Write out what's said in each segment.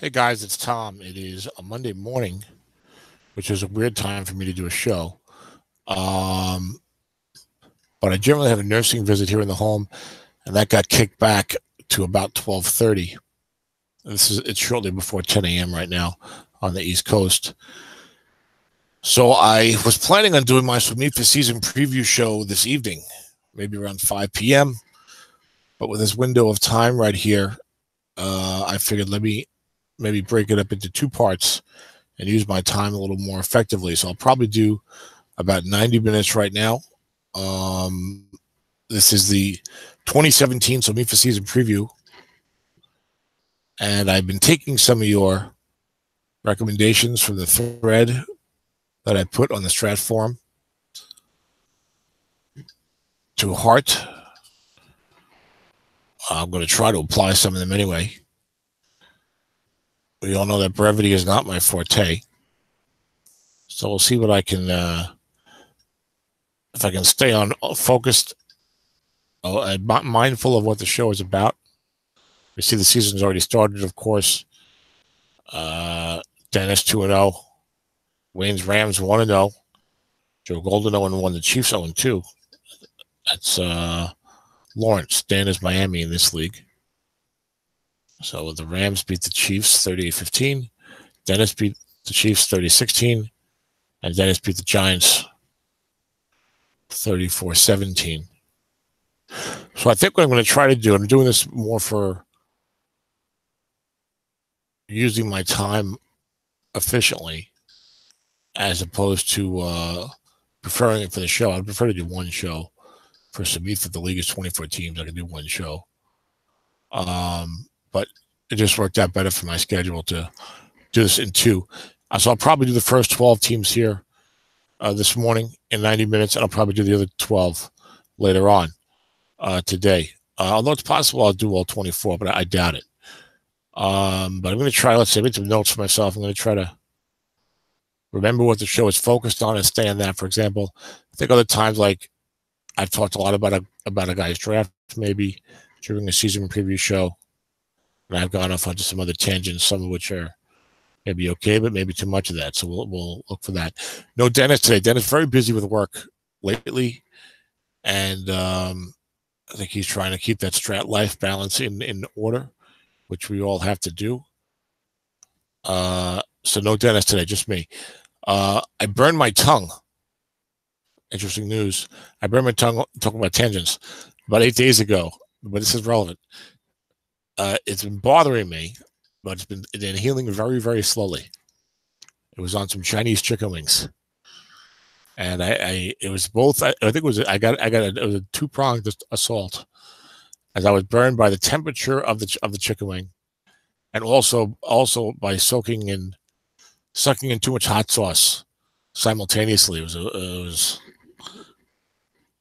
Hey guys, it's Tom. It is a Monday morning, which is a weird time for me to do a show. Um, but I generally have a nursing visit here in the home, and that got kicked back to about 12:30. It's shortly before 10 a.m. right now on the East Coast. So I was planning on doing my SOMIFA season preview show this evening, maybe around 5 p.m. But with this window of time right here, I figured let me maybe break it up into two parts and use my time a little more effectively. So I'll probably do about 90 minutes right now. This is the 2017 SOMIFA season preview. And I've been taking some of your recommendations from the thread that I put on the Strat forum to heart. I'm going to try to apply some of them anyway. We all know that brevity is not my forte. So we'll see what I can, if I can stay on focused, mindful of what the show is about. We see the season's already started, of course. Dennis 2-0. Wayne's Rams 1-0. Joe Golden 0-1. The Chiefs 0-2. That's Lawrence. Dan is Miami in this league. So the Rams beat the Chiefs 38-15. Dennis beat the Chiefs 30-16. And Dennis beat the Giants 34-17. So I think what I'm going to try to do, I'm doing this more for using my time efficiently as opposed to preferring it for the show. I'd prefer to do one show for SOMIFA. The league is 24 teams. I can do one show. But it just worked out better for my schedule to do this in two. So I'll probably do the first 12 teams here this morning in 90 minutes, and I'll probably do the other 12 later on today. Although it's possible I'll do all 24, but I doubt it. But I'm going to try, let's say, make some notes for myself. I'm going to try to remember what the show is focused on and stay on that. For example, I think other times, like I've talked a lot about a guy's draft, maybe during a season preview show, and I've gone off onto some other tangents, some of which are maybe okay, but maybe too much of that. So we'll look for that. No Dennis today. Dennis very busy with work lately, and I think he's trying to keep that Strat life balance in order, which we all have to do. So no Dennis today, just me. I burned my tongue. Interesting news. I burned my tongue talking about tangents about 8 days ago, but this is relevant. It's been bothering me, but it's been healing very, very slowly. It was on some Chinese chicken wings, and it was both. I think it was it was a two-pronged assault, as I was burned by the temperature of the chicken wing, and also by sucking in too much hot sauce simultaneously. It was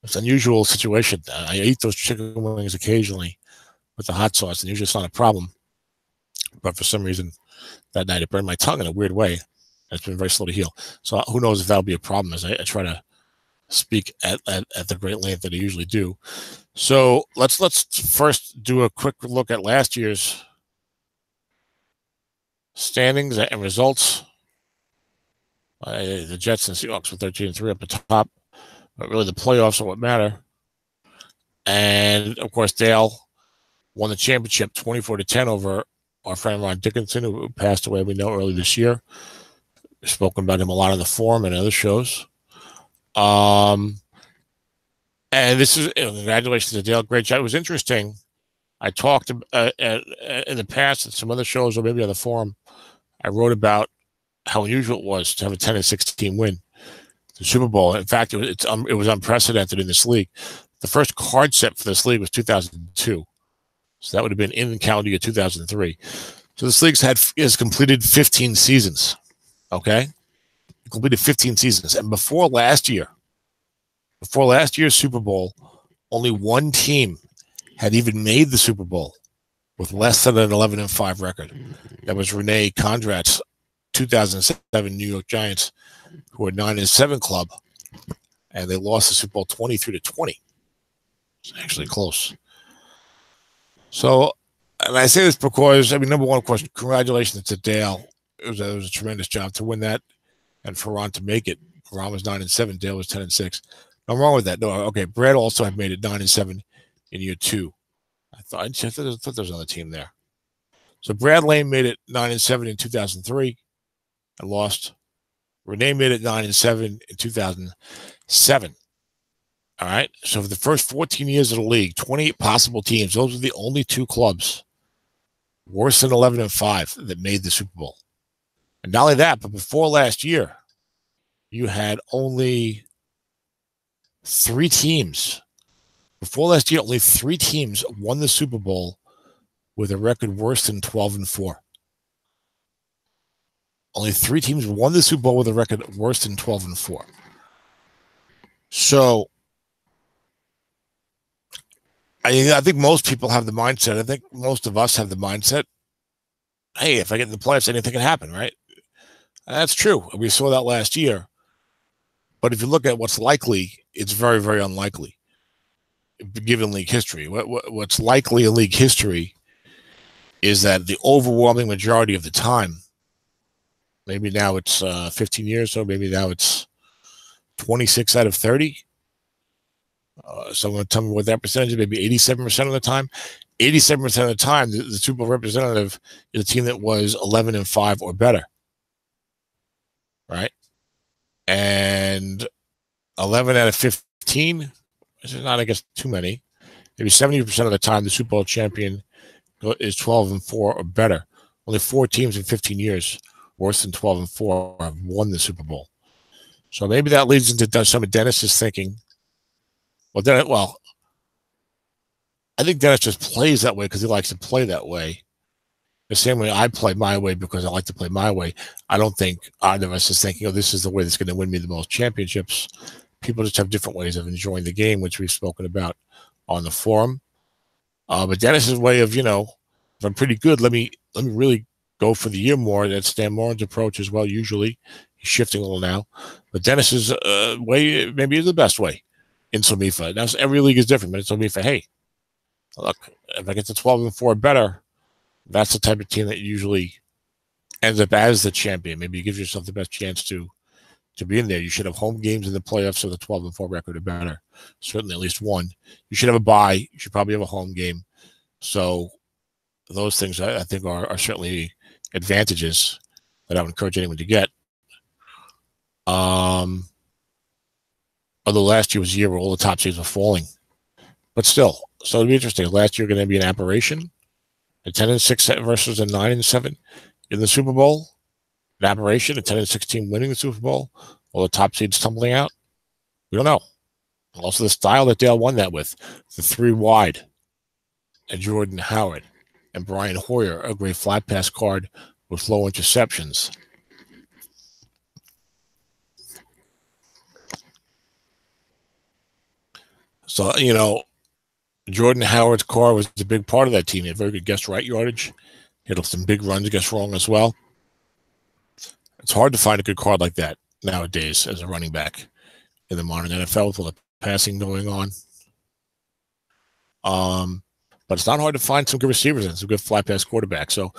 an unusual situation. I eat those chicken wings occasionally with the hot sauce, and usually it's not a problem. But for some reason, that night it burned my tongue in a weird way. It's been very slow to heal. So who knows if that'll be a problem as I try to speak at the great length that I usually do. So let's first do a quick look at last year's standings and results. The Jets and Seahawks were 13-3 up the top, but really the playoffs are what matter. And of course, Dale won the championship 24-10 over our friend Ron Dickinson, who passed away, we know, early this year. We've spoken about him a lot on the forum and other shows. And this is congratulations to Dale. Great job. It was interesting. I talked in the past at some other shows or maybe on the forum. I wrote about how unusual it was to have a 10-16 win, the Super Bowl. In fact, it was unprecedented in this league. The first card set for this league was 2002. So that would have been in calendar year 2003. So this league has completed 15 seasons. Okay? It completed 15 seasons. And before last year's Super Bowl, only one team had even made the Super Bowl with less than an 11-5 record. That was Rene Condrat's 2007 New York Giants, who were 9-7 club, and they lost the Super Bowl 23-20. It's actually close. So And I say this because, I mean, number one, of course, congratulations to Dale. It was a tremendous job to win that, and for Ron to make it. Ron was 9-7. Dale was 10-6. No wrong with that. No, okay. Brad also had made it 9-7 in year 2. I thought there was another team there. So Brad Lane made it 9-7 in 2003 and lost. Renee made it 9-7 in 2007. All right. So for the first 14 years of the league, 28 possible teams. Those were the only 2 clubs worse than 11-5 that made the Super Bowl. And not only that, but before last year, you had only 3 teams. Before last year, only 3 teams won the Super Bowl with a record worse than 12-4. Only 3 teams won the Super Bowl with a record worse than 12-4. So I think most people have the mindset. I think most of us have the mindset, hey, if I get in the playoffs, anything can happen, right? And that's true. We saw that last year. But if you look at what's likely, it's very, very unlikely, given league history. What's likely in league history is that the overwhelming majority of the time, maybe now it's 15 years, so maybe now it's 26 out of 30. Someone tell me what that percentage is, maybe 87% of the time. 87% of the time, the Super Bowl representative is a team that was 11-5 or better, right? And 11 out of 15, which is not, I guess, too many. Maybe 70% of the time, the Super Bowl champion is 12-4 or better. Only 4 teams in 15 years worse than 12-4 have won the Super Bowl. So maybe that leads into some of Dennis's thinking. Well, I think Dennis just plays that way because he likes to play that way. The same way I play my way because I like to play my way. I don't think either of us is thinking, oh, this is the way that's going to win me the most championships. People just have different ways of enjoying the game, which we've spoken about on the forum. But Dennis's way of, if I'm pretty good, let me really go for the year more. That's Dan Moran's approach as well. Usually, he's shifting a little now, but Dennis's way maybe is the best way in SOMIFA. Now every league is different, but in SOMIFA, hey, look, if I get to 12-4 better, that's the type of team that usually ends up as the champion. Maybe you give yourself the best chance to be in there. You should have home games in the playoffs with a 12-4 record or better. Certainly at least one. You should have a bye. You should probably have a home game. So those things I think are certainly advantages that I would encourage anyone to get. Although last year was a year where all the top seeds were falling. But still, so it'll be interesting. Last year going to be an aberration. A 10-6 versus a 9-7 in the Super Bowl. An aberration, a 10-6 team winning the Super Bowl. All the top seeds tumbling out. We don't know. Also, the style that Dale won that with, the 3 wide, and Jordan Howard and Brian Hoyer, a great flat pass card with low interceptions. So, Jordan Howard's car was a big part of that team. He had very good guess right yardage. He had some big runs guess wrong as well. It's hard to find a good card like that nowadays as a running back in the modern NFL with all the passing going on. But it's not hard to find some good receivers and some good flat pass quarterbacks. So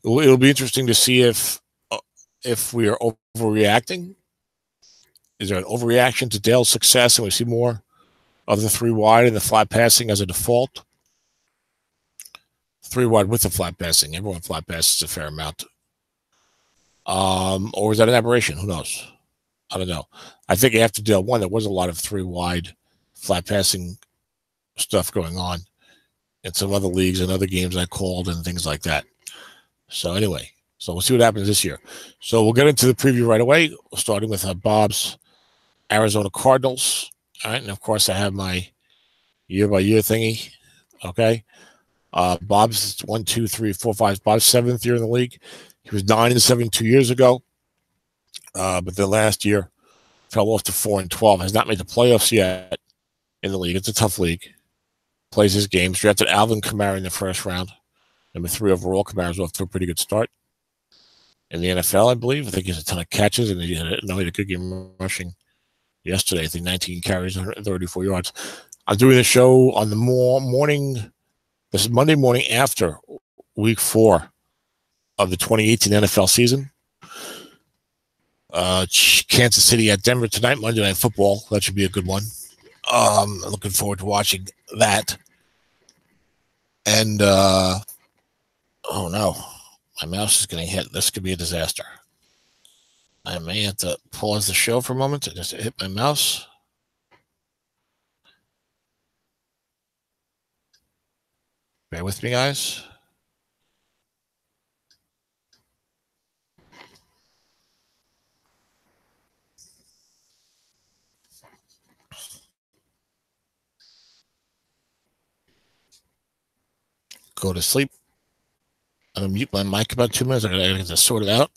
it'll be interesting to see if we are overreacting. Is there an overreaction to Dale's success and we see more of the 3 wide and the flat passing as a default? 3 wide with the flat passing. Everyone flat passes a fair amount. Or is that an aberration? Who knows? I don't know. I think after Dale won, there was a lot of 3 wide flat passing stuff going on in some other leagues and other games I called and things like that. So anyway, we'll see what happens this year. So we'll get into the preview right away, starting with Bob's Arizona Cardinals. All right, and of course I have my year-by-year thingy. Okay, Bob's 1, 2, 3, 4, 5. Bob's 7th year in the league. He was 9-7 2 years ago, but the last year fell off to 4-12. Has not made the playoffs yet in the league. It's a tough league. Plays his games. Drafted Alvin Kamara in the first round. Number 3 overall. Kamara's off to a pretty good start in the NFL, I believe. I think he has a ton of catches, and he had a good game rushing yesterday. I think 19 carries, 134 yards. I'm doing the show on the morning This is Monday morning after week 4 of the 2018 NFL season. Kansas City at Denver tonight, Monday Night Football. That should be a good one. Looking forward to watching that. And, oh no, my mouse is getting hit. This could be a disaster. I may have to pause the show for a moment to just hit my mouse. Bear with me, guys. Go to sleep. I'm going to mute my mic about 2 minutes. I got to get this sorted out.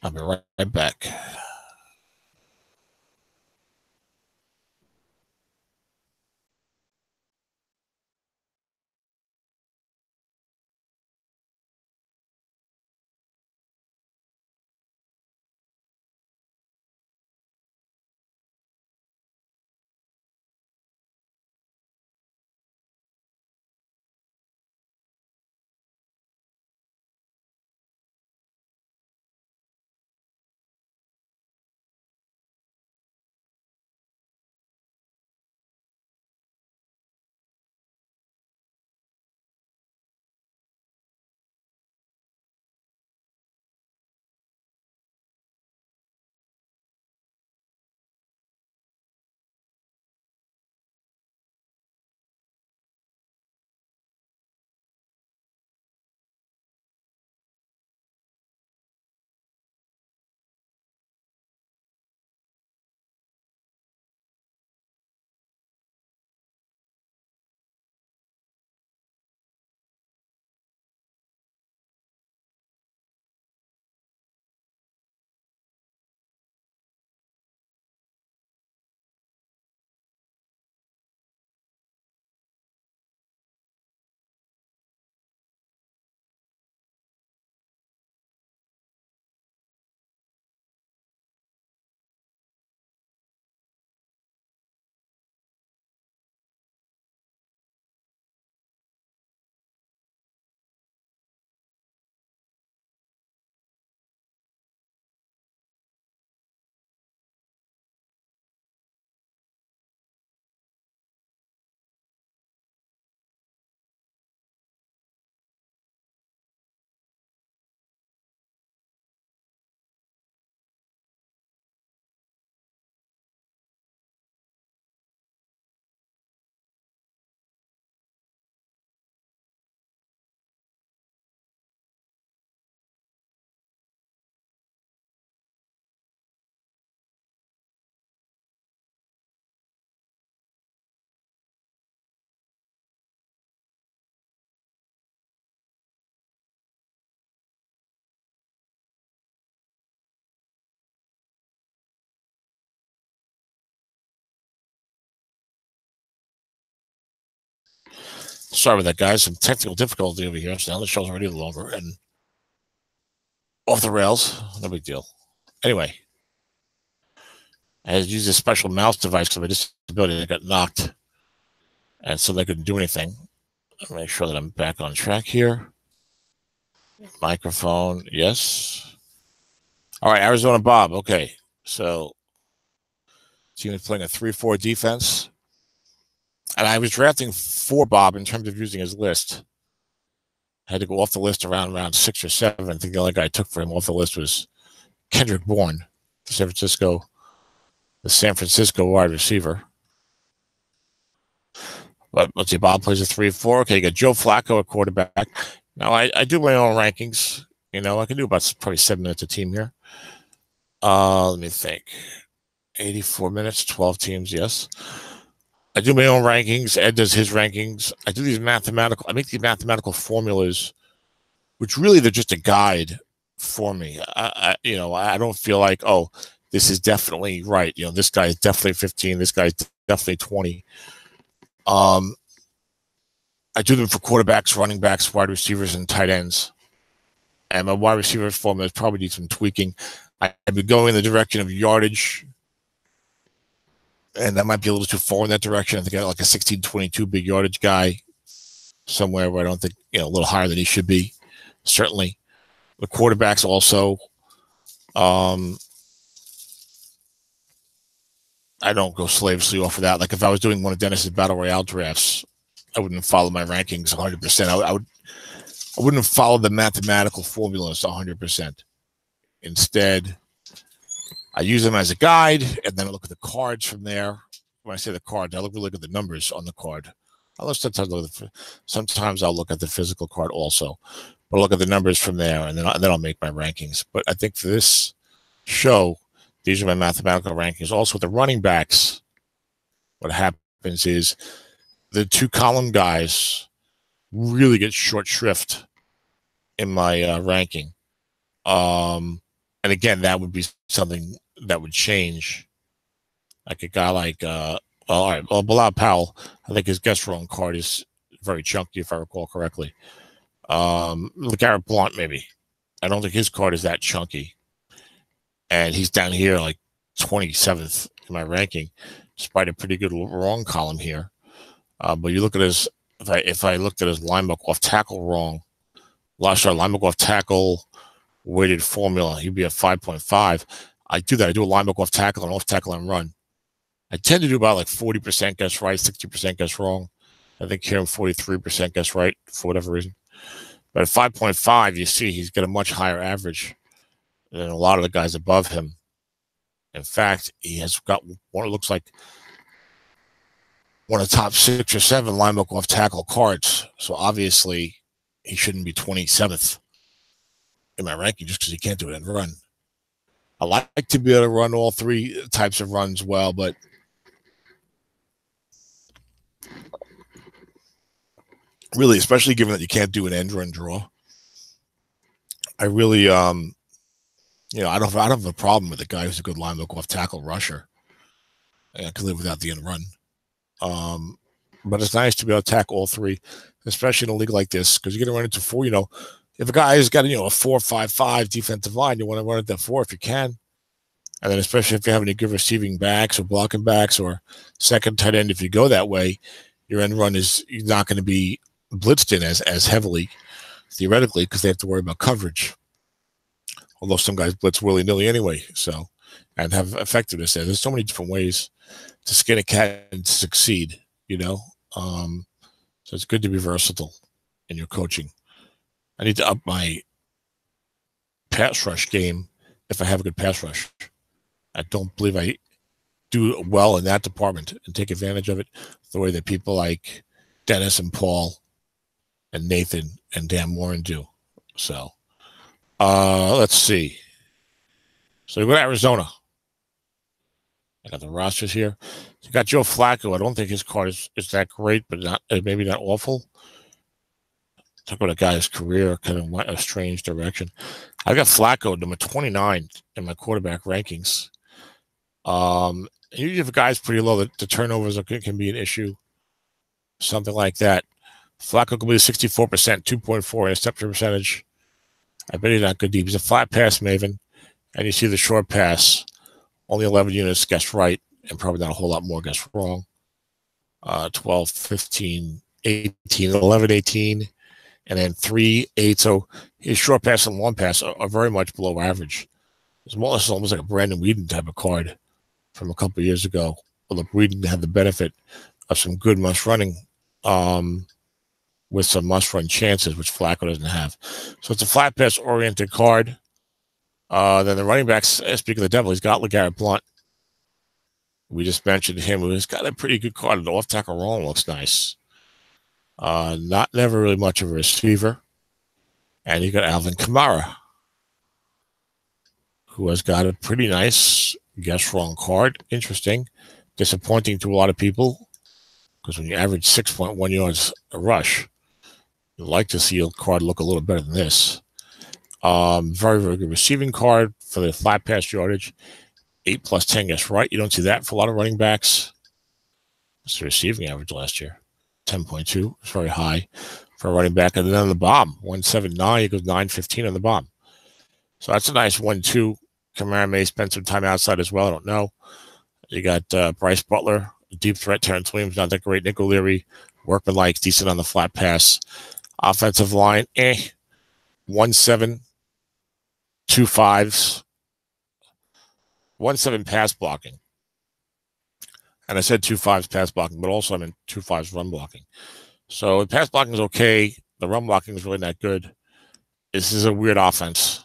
I'll be right back. Sorry about that, guys. Some technical difficulty over here. So now the show's already longer and off the rails. No big deal. Anyway, I had to use a special mouse device because of my disability. I got knocked, and so they couldn't do anything. I'll make sure that I'm back on track here. Microphone, yes. All right, Arizona Bob. Okay, so team is playing a 3-4 defense. And I was drafting for Bob in terms of using his list. I had to go off the list around round 6 or 7. I think the only guy I took for him off the list was Kendrick Bourne, the San Francisco wide receiver. But let's see, Bob plays a 3-4. Okay, you got Joe Flacco at quarterback. Now, I do my own rankings. You know, I can do about probably 7 minutes a team here. Let me think. 84 minutes, 12 teams, yes. I do my own rankings. Ed does his rankings. I make these mathematical formulas, which really they're just a guide for me. I don't feel like, oh, this is definitely right. You know, this guy is definitely 15. This guy is definitely 20. I do them for quarterbacks, running backs, wide receivers, and tight ends. And my wide receivers formula probably needs some tweaking. I've been going in the direction of yardage, and that might be a little too far in that direction. I think I got like a 16-22 big yardage guy. somewhere where I don't think, a little higher than he should be. Certainly. The quarterbacks also. I don't go slavishly off of that. Like if I was doing one of Dennis's Battle Royale drafts, I wouldn't follow my rankings 100%. I wouldn't follow the mathematical formulas 100%. Instead, I use them as a guide, and then I look at the cards from there. When I say the cards, I look at the numbers on the card. Sometimes I'll look at the physical card also, but I'll look at the numbers from there, and then I'll make my rankings. But I think for this show, these are my mathematical rankings. Also, with the running backs, what happens is the two column guys really get short shrift in my ranking. And again, that would be something that would change. Like a guy like, all right, Bilal Powell, I think his guess wrong card is very chunky, if I recall correctly. LeGarrette Blount, maybe. I don't think his card is that chunky. And he's down here like 27th in my ranking, despite a pretty good wrong column here. But you look at his, if I looked at his linebacker off tackle wrong, linebacker off tackle weighted formula, he'd be at 5.5. I do that. I do a linebacker off tackle and off tackle and run. I tend to do about like 40% guess right, 60% guess wrong. I think here I'm 43% guess right for whatever reason. But at 5.5, you see he's got a much higher average than a lot of the guys above him. In fact, he has got what looks like one of the top 6 or 7 linebacker off tackle cards. So obviously, he shouldn't be 27th in my ranking just because he can't do it and run. I like to be able to run all 3 types of runs well, but really, especially given that you can't do an end run draw, I really, I don't have a problem with a guy who's a good linebacker off tackle rusher. I can live without the end run. But it's nice to be able to attack all 3, especially in a league like this, because you're going to run into 4, if a guy has got, a 4-5-5 defensive line, you want to run into 4 if you can. And then especially if you have any good receiving backs or blocking backs or second tight end, if you go that way, your end run is not going to be blitzed in as heavily, theoretically, because they have to worry about coverage. Although some guys blitz willy-nilly anyway, and have effectiveness there. There's so many different ways to skin a cat and succeed, So it's good to be versatile in your coaching. I need to up my pass rush game if I have a good pass rush. I don't believe I do well in that department and take advantage of it the way that people like Dennis and Paul and Nathan and Dan Warren do. So let's see. So we go to Arizona. I got the rosters here. You got Joe Flacco. I don't think his card is that great, but maybe not awful. Talk about a guy's career kind of went a strange direction. I got Flacco number 29 in my quarterback rankings. Usually if a guy's pretty low, the turnovers can be an issue. Something like that. Flacco could be 64%, 2.4 interception percentage. I bet he's not good deep. He's a flat pass maven. And you see the short pass, only 11 units guessed right, and probably not a whole lot more guessed wrong. 12, 15, 18, 11, 18, and then 3, 8. So his short pass and long pass are very much below average. It's almost like a Brandon Whedon type of card from a couple of years ago. Although Whedon had the benefit of some good must running with some must run chances, which Flacco doesn't have. So it's a flat pass oriented card. Then the running backs, speaking of the devil, he's got LeGarrette Blount. We just mentioned him, who's got a pretty good card. The off tackle roll looks nice. Never really much of a receiver. And you got Alvin Kamara, who has got a pretty nice guess wrong card. Interesting. Disappointing to a lot of people, because when you average 6.1 yards a rush, you'd like to see a card look a little better than this. Very, very good receiving card for the flat pass yardage. 8 plus 10 guess right. You don't see that for a lot of running backs. It's the receiving average last year. 10.2. It's very high for a running back. And then on the bomb, 179. He goes 9.15 on the bomb. So that's a nice 1-2. Kamara may spend some time outside as well. I don't know. You got Bryce Butler, deep threat. Terrence Williams, not that great. Nick O'Leary, Workmanlike, decent on the flat pass. Offensive line, 1-7, 2-5s, 1-7 pass blocking. And I said 2-5s pass blocking, but also I meant 2-5s run blocking. So the pass blocking is okay. The run blocking is really not good. This is a weird offense.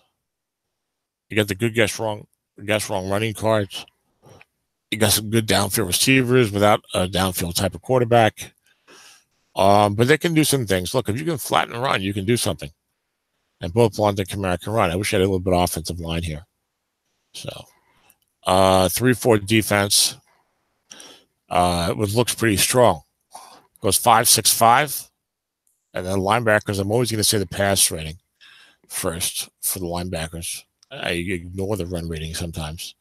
You got the good guess wrong running cards. You got some good downfield receivers without a downfield type of quarterback. But they can do some things. Look, if you can flatten and run, you can do something. And both Blonde and Kamara can run. I wish I had a little bit of offensive line here. So 3-4 defense. It looks pretty strong. Goes 5-6-5. And then linebackers, I'm always going to say the pass rating first for the linebackers. I ignore the run rating sometimes.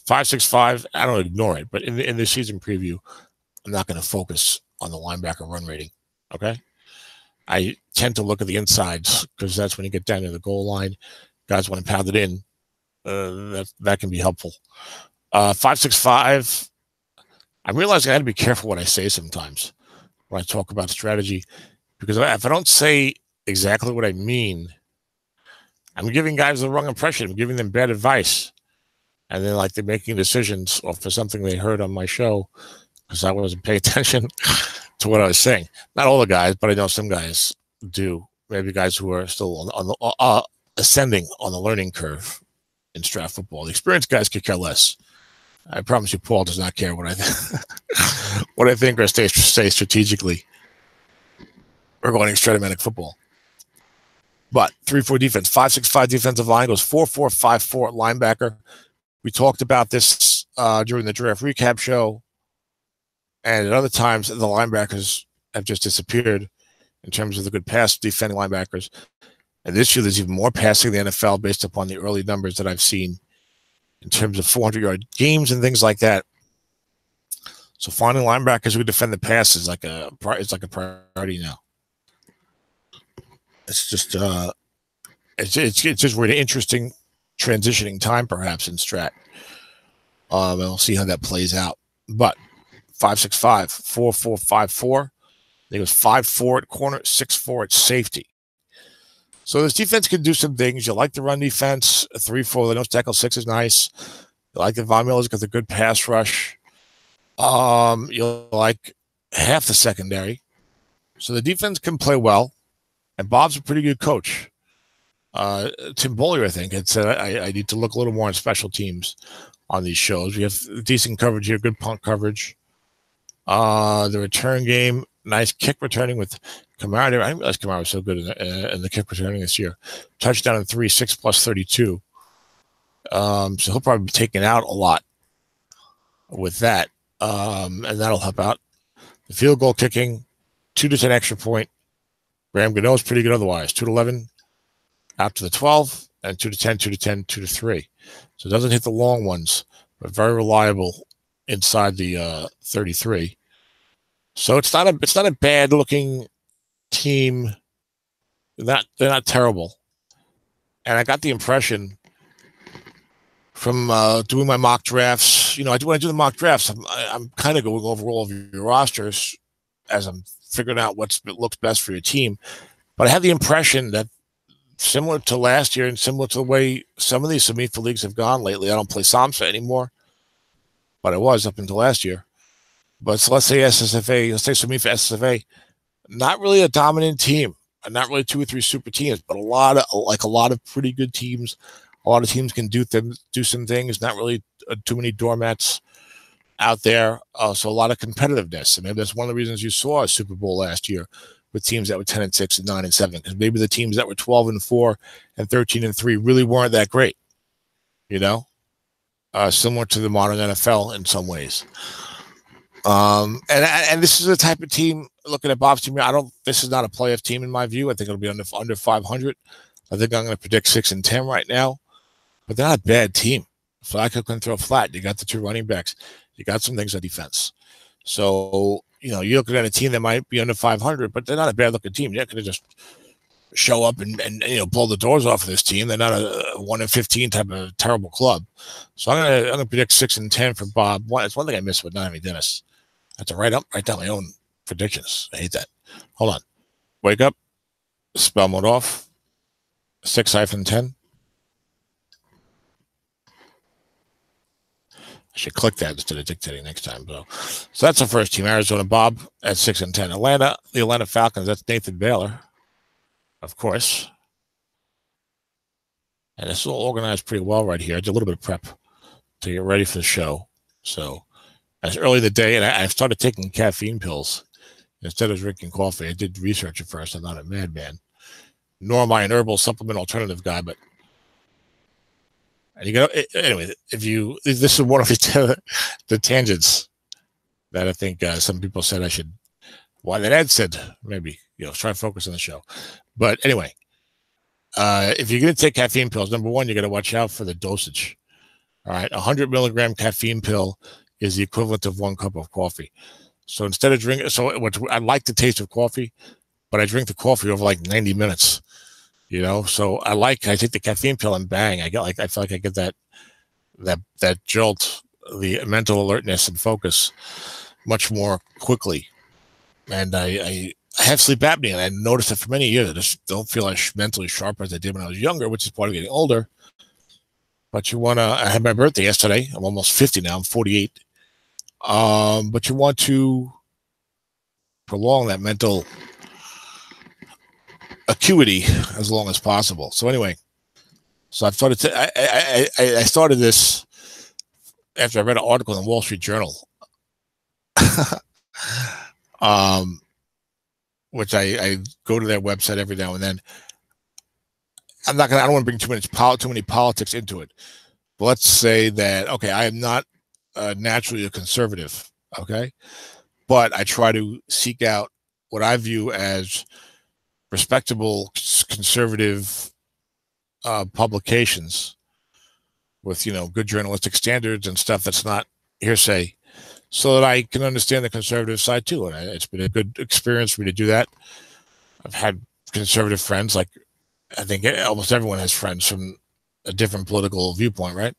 5-6-5, I don't ignore it, but in the season preview, I'm not going to focus on the linebacker run rating. Okay? I tend to look at the insides because that's when you get down to the goal line. Guys want to pound it in. That can be helpful. 5-6-5. I'm realizing I had to be careful what I say sometimes when I talk about strategy, because if I don't say exactly what I mean, I'm giving guys the wrong impression. I'm giving them bad advice. And then they're making decisions off of something they heard on my show because I wasn't paying attention to what I was saying. Not all the guys, but I know some guys do. Maybe guys who are still on the ascending on the learning curve in Strat football. The experienced guys could care less. I promise you, Paul does not care what I what I think or say strategically regarding Stratomatic football. But 3-4 defense, 5-6-5 defensive line goes 4-4-5-4 linebacker. We talked about this during the draft recap show, and at other times the linebackers have just disappeared in terms of the good pass defending linebackers. And this year there's even more passing in the NFL based upon the early numbers that I've seen in terms of 400-yard games and things like that. So finding linebackers who defend the pass is like a priority now. It's just we're in an interesting transitioning time perhaps in Strat. And we'll see how that plays out. But 5-6-5, 4-4-5-4. I think it was 5-4 at corner, 6-4 at safety. So this defense can do some things. You like the run defense, 3-4. The nose tackle 6 is nice. You like the Von Miller's got the good pass rush. You like half the secondary. So the defense can play well. And Bob's a pretty good coach. Tim Bollier, I think, had said I need to look a little more on special teams on these shows. We have decent coverage here, good punt coverage. The return game, nice kick returning with Kamara. I didn't realize Kamara was so good in the kick returning this year. Touchdown in 3, 6 plus 32. So he'll probably be taken out a lot with that. And that'll help out. The field goal kicking, 2-10 extra point. Graham Gano is pretty good otherwise. 2-11 out to the 12, and 2-10, 2-10, 2-3. So it doesn't hit the long ones, but very reliable inside the 33. So it's not a bad looking team. They're not terrible. And I got the impression from doing my mock drafts. When I do the mock drafts, I'm kind of going over all of your rosters as I'm figuring out what looks best for your team. But I had the impression that similar to last year and similar to the way some of these SOMIFA leagues have gone lately, I don't play SOMIFA anymore, but I was up until last year. But so let's say SSFA, let's say SOMIFA SSFA, not really a dominant team, not really 2 or 3 super teams, but a lot of pretty good teams. A lot of teams can do some things, not really too many doormats out there. So a lot of competitiveness. And maybe that's one of the reasons you saw a Super Bowl last year with teams that were 10-6 and 9-7, because maybe the teams that were 12-4 and 13-3 really weren't that great. Similar to the modern NFL in some ways. And this is the type of team. Looking at Bob's team, this is not a playoff team in my view. I think it'll be under 500. I think I'm going to predict 6-10 right now. But they're not a bad team. Flacco can throw flat. You got the 2 running backs. You got some things on defense. So, you're looking at a team that might be under 500, but they're not a bad-looking team. They're not going to just show up and blow the doors off of this team. They're not a 1-15 type of terrible club. So I'm going to predict 6-10 for Bob. It's one thing I missed with not having Dennis. I have to write down my own predictions. I hate that. Hold on. Wake up. Spell mode off. 6-10. I should click that instead of dictating next time, though. So that's the first team. Arizona Bob at 6-10. Atlanta, the Atlanta Falcons. That's Nathan Baylor, of course. And it's all organized pretty well right here. I did a little bit of prep to get ready for the show. So it's early in the day, and I started taking caffeine pills instead of drinking coffee. I did research at first. I'm not a madman, nor am I an herbal supplement alternative guy, but and you go anyway. This is one of the tangents that I think some people said I should. Well, that Ed said maybe try and focus on the show. But anyway, if you're going to take caffeine pills, number one, you got to watch out for the dosage. All right, 100 milligram caffeine pill is the equivalent of 1 cup of coffee. So instead of drinking, I like the taste of coffee, but I drink the coffee over like 90 minutes. So I take the caffeine pill and bang, I feel like I get that jolt, the mental alertness and focus much more quickly. And I have sleep apnea, and I noticed that for many years. I just don't feel as mentally sharp as I did when I was younger, which is part of getting older. But I had my birthday yesterday. I'm almost 50 now. I'm 48. But you want to prolong that mental acuity as long as possible. So anyway, I started this after I read an article in the Wall Street Journal, which I go to their website every now and then. I don't want to bring too many politics into it. But let's say that, okay, I am not naturally a conservative, okay? But I try to seek out what I view as respectable conservative publications with good journalistic standards and stuff that's not hearsay, so that I can understand the conservative side too. And it's been a good experience for me to do that. I've had conservative friends, like I think almost everyone has friends from a different political viewpoint, right?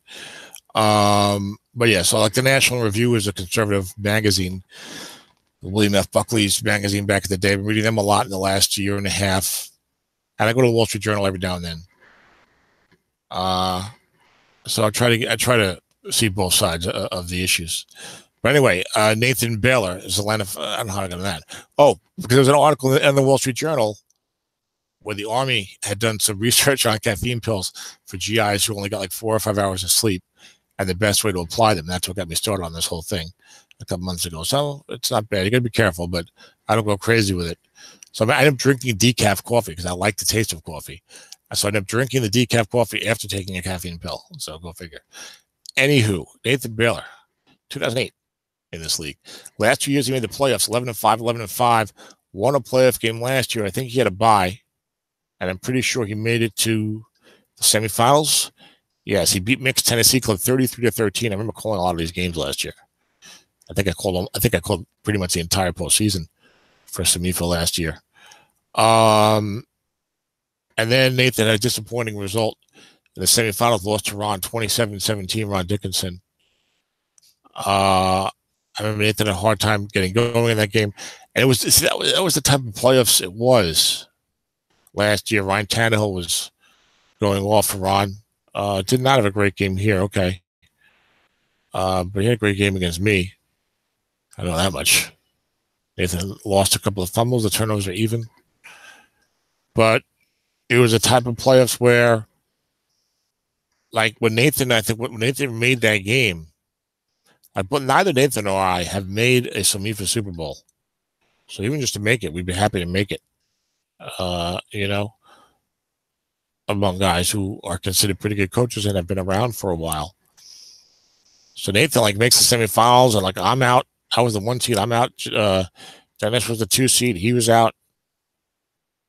But yeah, so like the National Review is a conservative magazine. William F. Buckley's magazine back in the day. I've been reading them a lot in the last year and a half. And I go to the Wall Street Journal every now and then. So I try to see both sides of the issues. But anyway, Nathan Baylor is Atlanta. I don't know how I got on that. Oh, because there was an article in the Wall Street Journal where the Army had done some research on caffeine pills for GIs who only got like 4 or 5 hours of sleep, and the best way to apply them. That's what got me started on this whole thing a couple months ago. So it's not bad. You got to be careful, but I don't go crazy with it. So I ended up drinking decaf coffee because I like the taste of coffee. So I ended up drinking the decaf coffee after taking a caffeine pill. So go figure. Anywho, Nathan Baylor, 2008 in this league. Last 2 years he made the playoffs, 11-5, 11-5. Won a playoff game last year. I think he had a bye, and I'm pretty sure he made it to the semifinals. Yes, he beat Mixed Tennessee Club 33-13. I remember calling a lot of these games last year. I think I called pretty much the entire postseason for SOMIFA last year. And then Nathan had a disappointing result in the semifinals, lost to Ron 27-17, Ron Dickinson. I remember Nathan had a hard time getting going in that game. And that was the type of playoffs it was last year. Ryan Tannehill was going off for Ron. Did not have a great game here, okay. But he had a great game against me. I know that much. Nathan lost a couple of fumbles. The turnovers are even. But it was a type of playoffs where, like when Nathan made that game, neither Nathan nor I have made a SOMIFA Super Bowl. So even just to make it, we'd be happy to make it. Among guys who are considered pretty good coaches and have been around for a while. So Nathan makes the semifinals, and I'm out. I was the 1 seed. I'm out. Dennis was the 2 seed. He was out.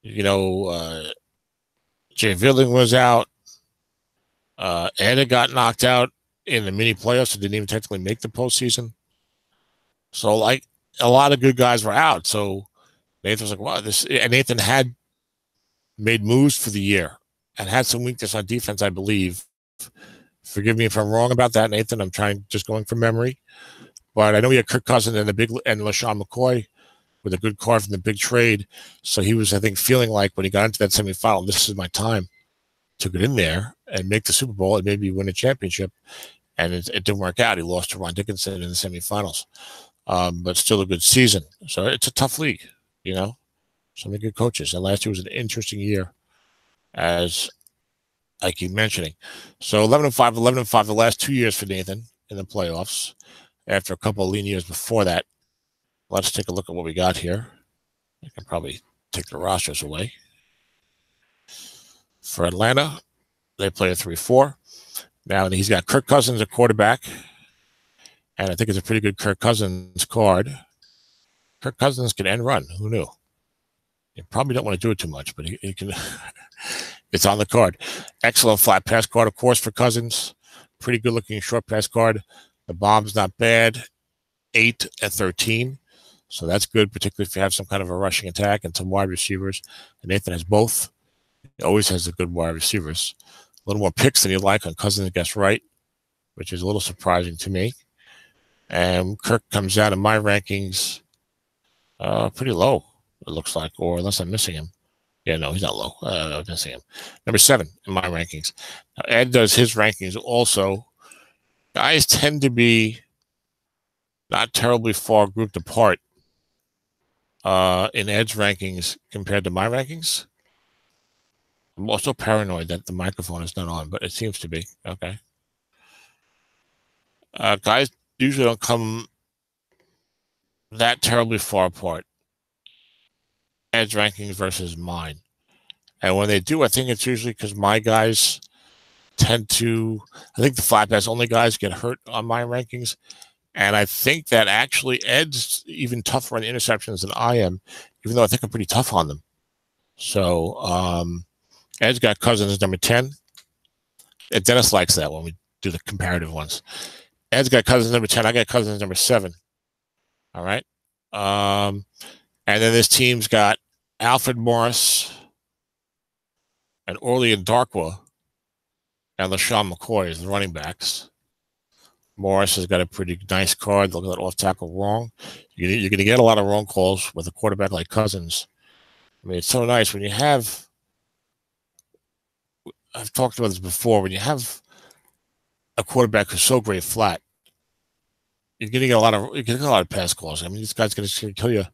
Jay Vidling was out. Ed got knocked out in the mini playoffs and didn't even technically make the postseason. So a lot of good guys were out. So Nathan was like, wow, and Nathan had made moves for the year and had some weakness on defense, I believe. Forgive me if I'm wrong about that, Nathan. I'm just going from memory. But I know he had Kirk Cousins and LaShawn McCoy with a good card from the big trade. So he was, I think, feeling like when he got into that semifinal, this is my time to get in there and make the Super Bowl and maybe win a championship. And it didn't work out. He lost to Ron Dickinson in the semifinals, but still a good season. So it's a tough league, you know, so many good coaches. And last year was an interesting year, as I keep mentioning. So 11-5, 11-5 the last 2 years for Nathan in the playoffs after a couple of lean years before that. Let's take a look at what we got here. I can probably take the rosters away. For Atlanta, they play a 3-4. Now he's got Kirk Cousins at quarterback, and I think it's a pretty good Kirk Cousins card. Kirk Cousins can end run. Who knew? You probably don't want to do it too much, but he can. It's on the card. Excellent flat pass card, of course, for Cousins. Pretty good-looking short pass card. The bomb's not bad. 8 at 13. So that's good, particularly if you have some kind of a rushing attack and some wide receivers. And Nathan has both. He always has the good wide receivers. A little more picks than you like on Cousins gets right, which is a little surprising to me. And Kirk comes out in my rankings pretty low, it looks like, or unless I'm missing him. Yeah, no, he's not low. I'm missing him. Number 7 in my rankings. Now, Ed does his rankings also. Guys tend to be not terribly far grouped apart in Ed's rankings compared to my rankings. I'm also paranoid that the microphone is not on, but it seems to be. Okay. Guys usually don't come that terribly far apart. Ed's rankings versus mine. And when they do, I think it's usually because my guys tend to, I think the flat pass only guys get hurt on my rankings. And I think that actually Ed's even tougher on the interceptions than I am, even though I think I'm pretty tough on them. So Ed's got Cousins as number 10. And Dennis likes that when we do the comparative ones. Ed's got Cousins number 10. I got Cousins number 7. All right. And then this team's got Alfred Morris and Orlean Darkwa and LaShawn McCoy as the running backs. Morris has got a pretty nice card. Look at that off tackle wrong. You're going to get a lot of wrong calls with a quarterback like Cousins. I mean, it's so nice when you have, I've talked about this before, when you have a quarterback who's so great flat, you're getting a lot of pass calls. I mean, this guy's going to kill you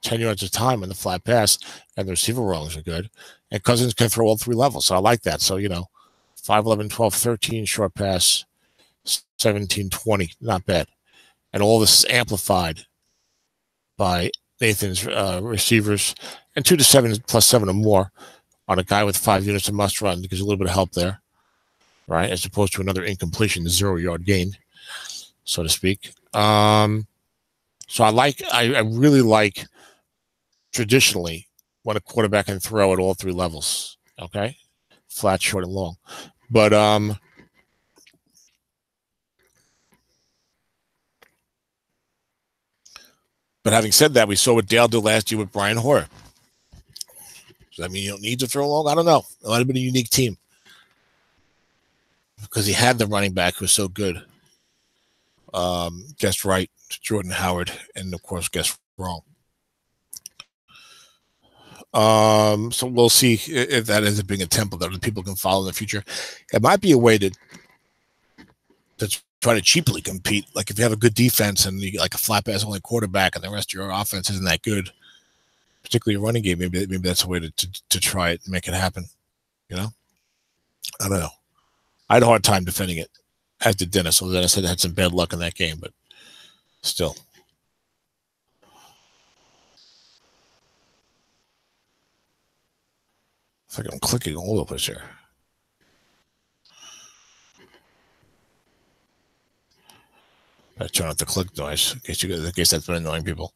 10 yards of time in the flat pass, and the receiver wrongs are good. And Cousins can throw all 3 levels, so I like that. So, 5, 11, 12, 13 short pass, 17, 20, not bad. And all this is amplified by Nathan's receivers, and 2 to 7 plus 7 or more on a guy with 5 units of must run, because a little bit of help there, right? As opposed to another incompletion, 0-yard gain, so to speak. So I really like traditionally when a quarterback can throw at all 3 levels. Okay, flat, short, and long. But having said that, we saw what Dale did last year with Brian Hoyer. Does that mean you don't need to throw long? I don't know. It might have been a unique team because he had the running back who was so good. Guessed right, Jordan Howard, and of course guessed wrong. So we'll see if that ends up being a template that other people can follow in the future. It might be a way to try to cheaply compete. Like if you have a good defense and you get like a flat pass only quarterback and the rest of your offense isn't that good, particularly your running game, maybe that's a way to try it and make it happen. I don't know. I had a hard time defending it, as did Dennis. So Dennis had some bad luck in that game, but still. It's like I'm clicking all over the place here. I turn off the click noise in case that's been annoying people.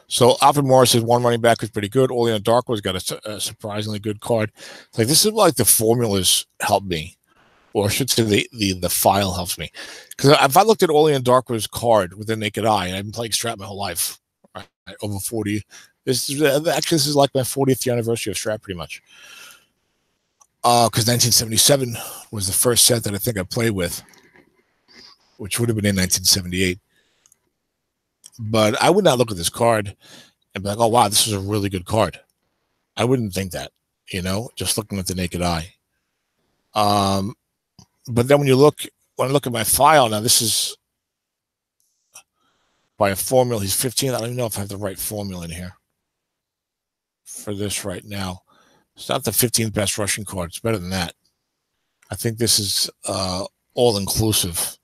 So Alfred Morris is one running back who's pretty good. Olean Darkwa's got a surprisingly good card. It's like this is like the formulas help me, or I should say the file helps me. Because if I looked at Olean Darkwa's card with the naked eye, and I've been playing Strat my whole life, right, over 40. This is like my 40th anniversary of Strat, pretty much. Because 1977 was the first set that I think I played with, which would have been in 1978. But I would not look at this card and be like, oh, wow, this is a really good card. I wouldn't think that, just looking at the naked eye. But then when I look at my file, now this is by a formula. He's 15. I don't even know if I have the right formula in here for this right now. It's not the 15th best Russian card. It's better than that. I think this is all-inclusive,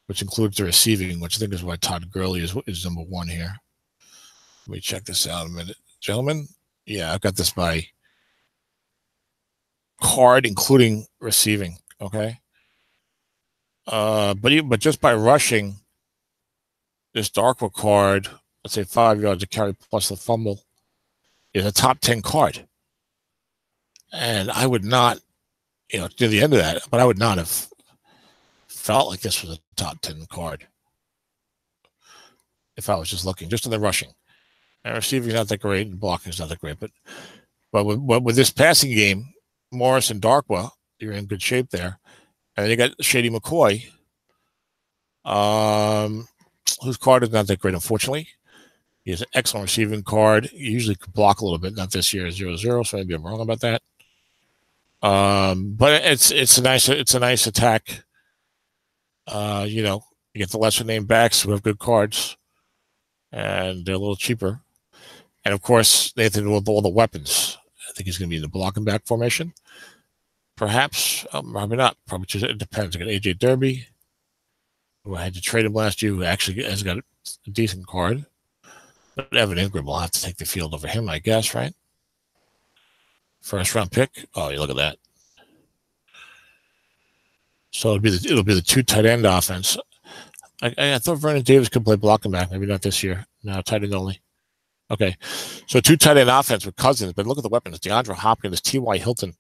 which includes the receiving, which I think is why Todd Gurley is number one here. Let me check this out in a minute. Gentlemen, yeah, I've got this by card, including receiving, okay? But just by rushing, this Darkwa card, let's say 5 yards of carry plus the fumble, is a top 10 card. And I would not, to the end of that, but I would not have felt like this was a top 10 card if I was just looking, just in the rushing. And receiving is not that great, and blocking is not that great. But with this passing game, Morris and Darkwa, you're in good shape there. And then you got Shady McCoy, whose card is not that great, unfortunately. He has an excellent receiving card. He usually could block a little bit, not this year, 0-0, so maybe I'm wrong about that. But it's a nice attack. You get the lesser name backs who have good cards, and they're a little cheaper. And of course, Nathan with all the weapons. I think he's going to be in the blocking back formation. Perhaps, probably not. Probably just, it depends. I got AJ Derby, who I had to trade him last year, who actually has got a decent card. But Evan Ingram will have to take the field over him, I guess, right? First round pick. Oh, you look at that. So it'll be the two tight end offense. I thought Vernon Davis could play blocking back. Maybe not this year. No, tight end only. Okay, so two tight end offense with Cousins. But look at the weapons: DeAndre Hopkins, T.Y. Hilton,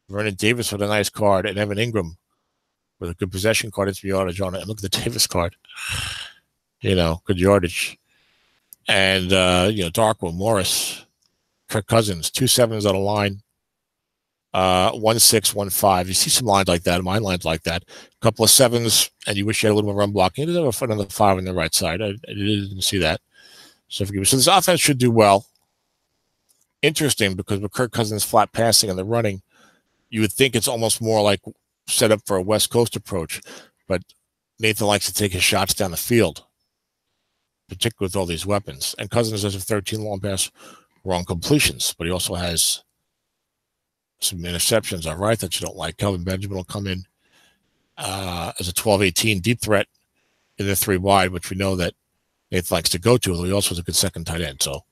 Vernon Davis with a nice card, and Evan Ingram with a good possession card. It's yardage on it. And look at the Davis card. Good yardage. And Darkwa, Morris, Kirk Cousins, 2 7s on a line. 1 6, 1 5. You see some lines like that. My lines like that. A couple of 7s, and you wish you had a little more run blocking. You didn't have another 5 on the right side. I didn't see that. So this offense should do well. Interesting, because with Kirk Cousins flat passing and the running, you would think it's almost more like set up for a West Coast approach. But Nathan likes to take his shots down the field, particularly with all these weapons. And Cousins has a 13 long pass, wrong completions, but he also has some interceptions, all right, that you don't like. Kelvin Benjamin will come in as a 12-18 deep threat in the 3 wide, which we know that Nathan likes to go to, although he also has a good second tight end. So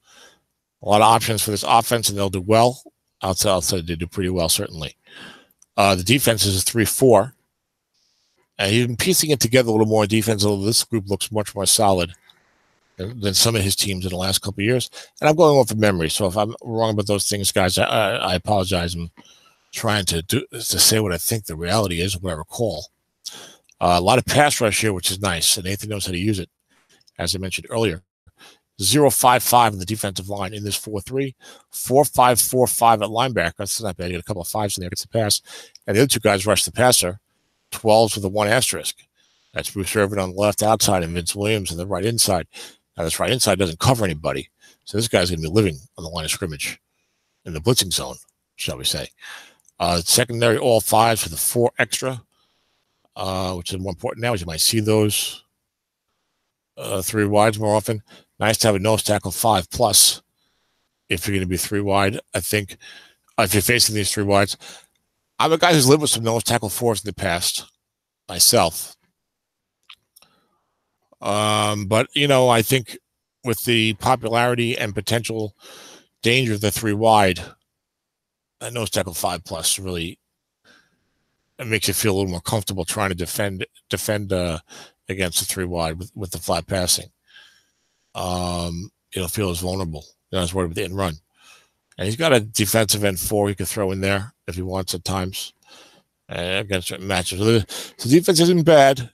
a lot of options for this offense, and they'll do well. I'll say they do pretty well, certainly. The defense is a 3-4. And he's been piecing it together a little more in defense, although this group looks much more solid than some of his teams in the last couple of years. And I'm going off of memory, so if I'm wrong about those things, guys, I apologize. I'm trying to say what I think the reality is, what I recall. A lot of pass rush here, which is nice, and Nathan knows how to use it, as I mentioned earlier. 0-5-5 in the defensive line in this 4-3. 4-5-4-5 at linebacker. That's not bad. You got a couple of 5s in there, gets the pass. And the other 2 guys rush the passer. 12s with a 1 asterisk. That's Bruce Irvin on the left outside and Vince Williams on the right inside. Now, this right inside doesn't cover anybody. So this guy's going to be living on the line of scrimmage in the blitzing zone, shall we say. Secondary, all 5s with a 4 extra, which is more important now, as you might see those 3 wides more often. Nice to have a nose tackle 5+ if you're going to be 3 wide. I think if you're facing these 3 wides, I'm a guy who's lived with some nose tackle 4s in the past myself. But, I think with the popularity and potential danger of the 3 wide, a nose tackle 5+ really, it makes you feel a little more comfortable trying to defend against the 3 wide with the flat passing. You'll feel as vulnerable. You're not as worried with the end run. And he's got a defensive end 4 he could throw in there if he wants at times against certain matches. So the defense isn't bad.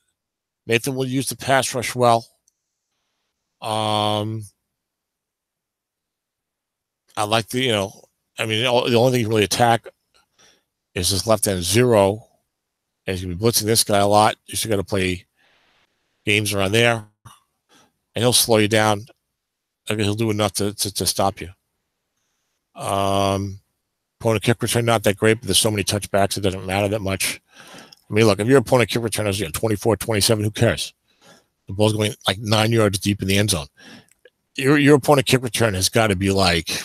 Nathan will use the pass rush well. I like the only thing you really attack is this left end 0. And he's going to be blitzing this guy a lot. You still got to play games around there. And he'll slow you down He'll do enough to stop you. Opponent kick return, not that great, but there's so many touchbacks, it doesn't matter that much. I mean, look, if your opponent kick return is 24, 27, who cares? The ball's going like 9 yards deep in the end zone. Your opponent kick return has got to be like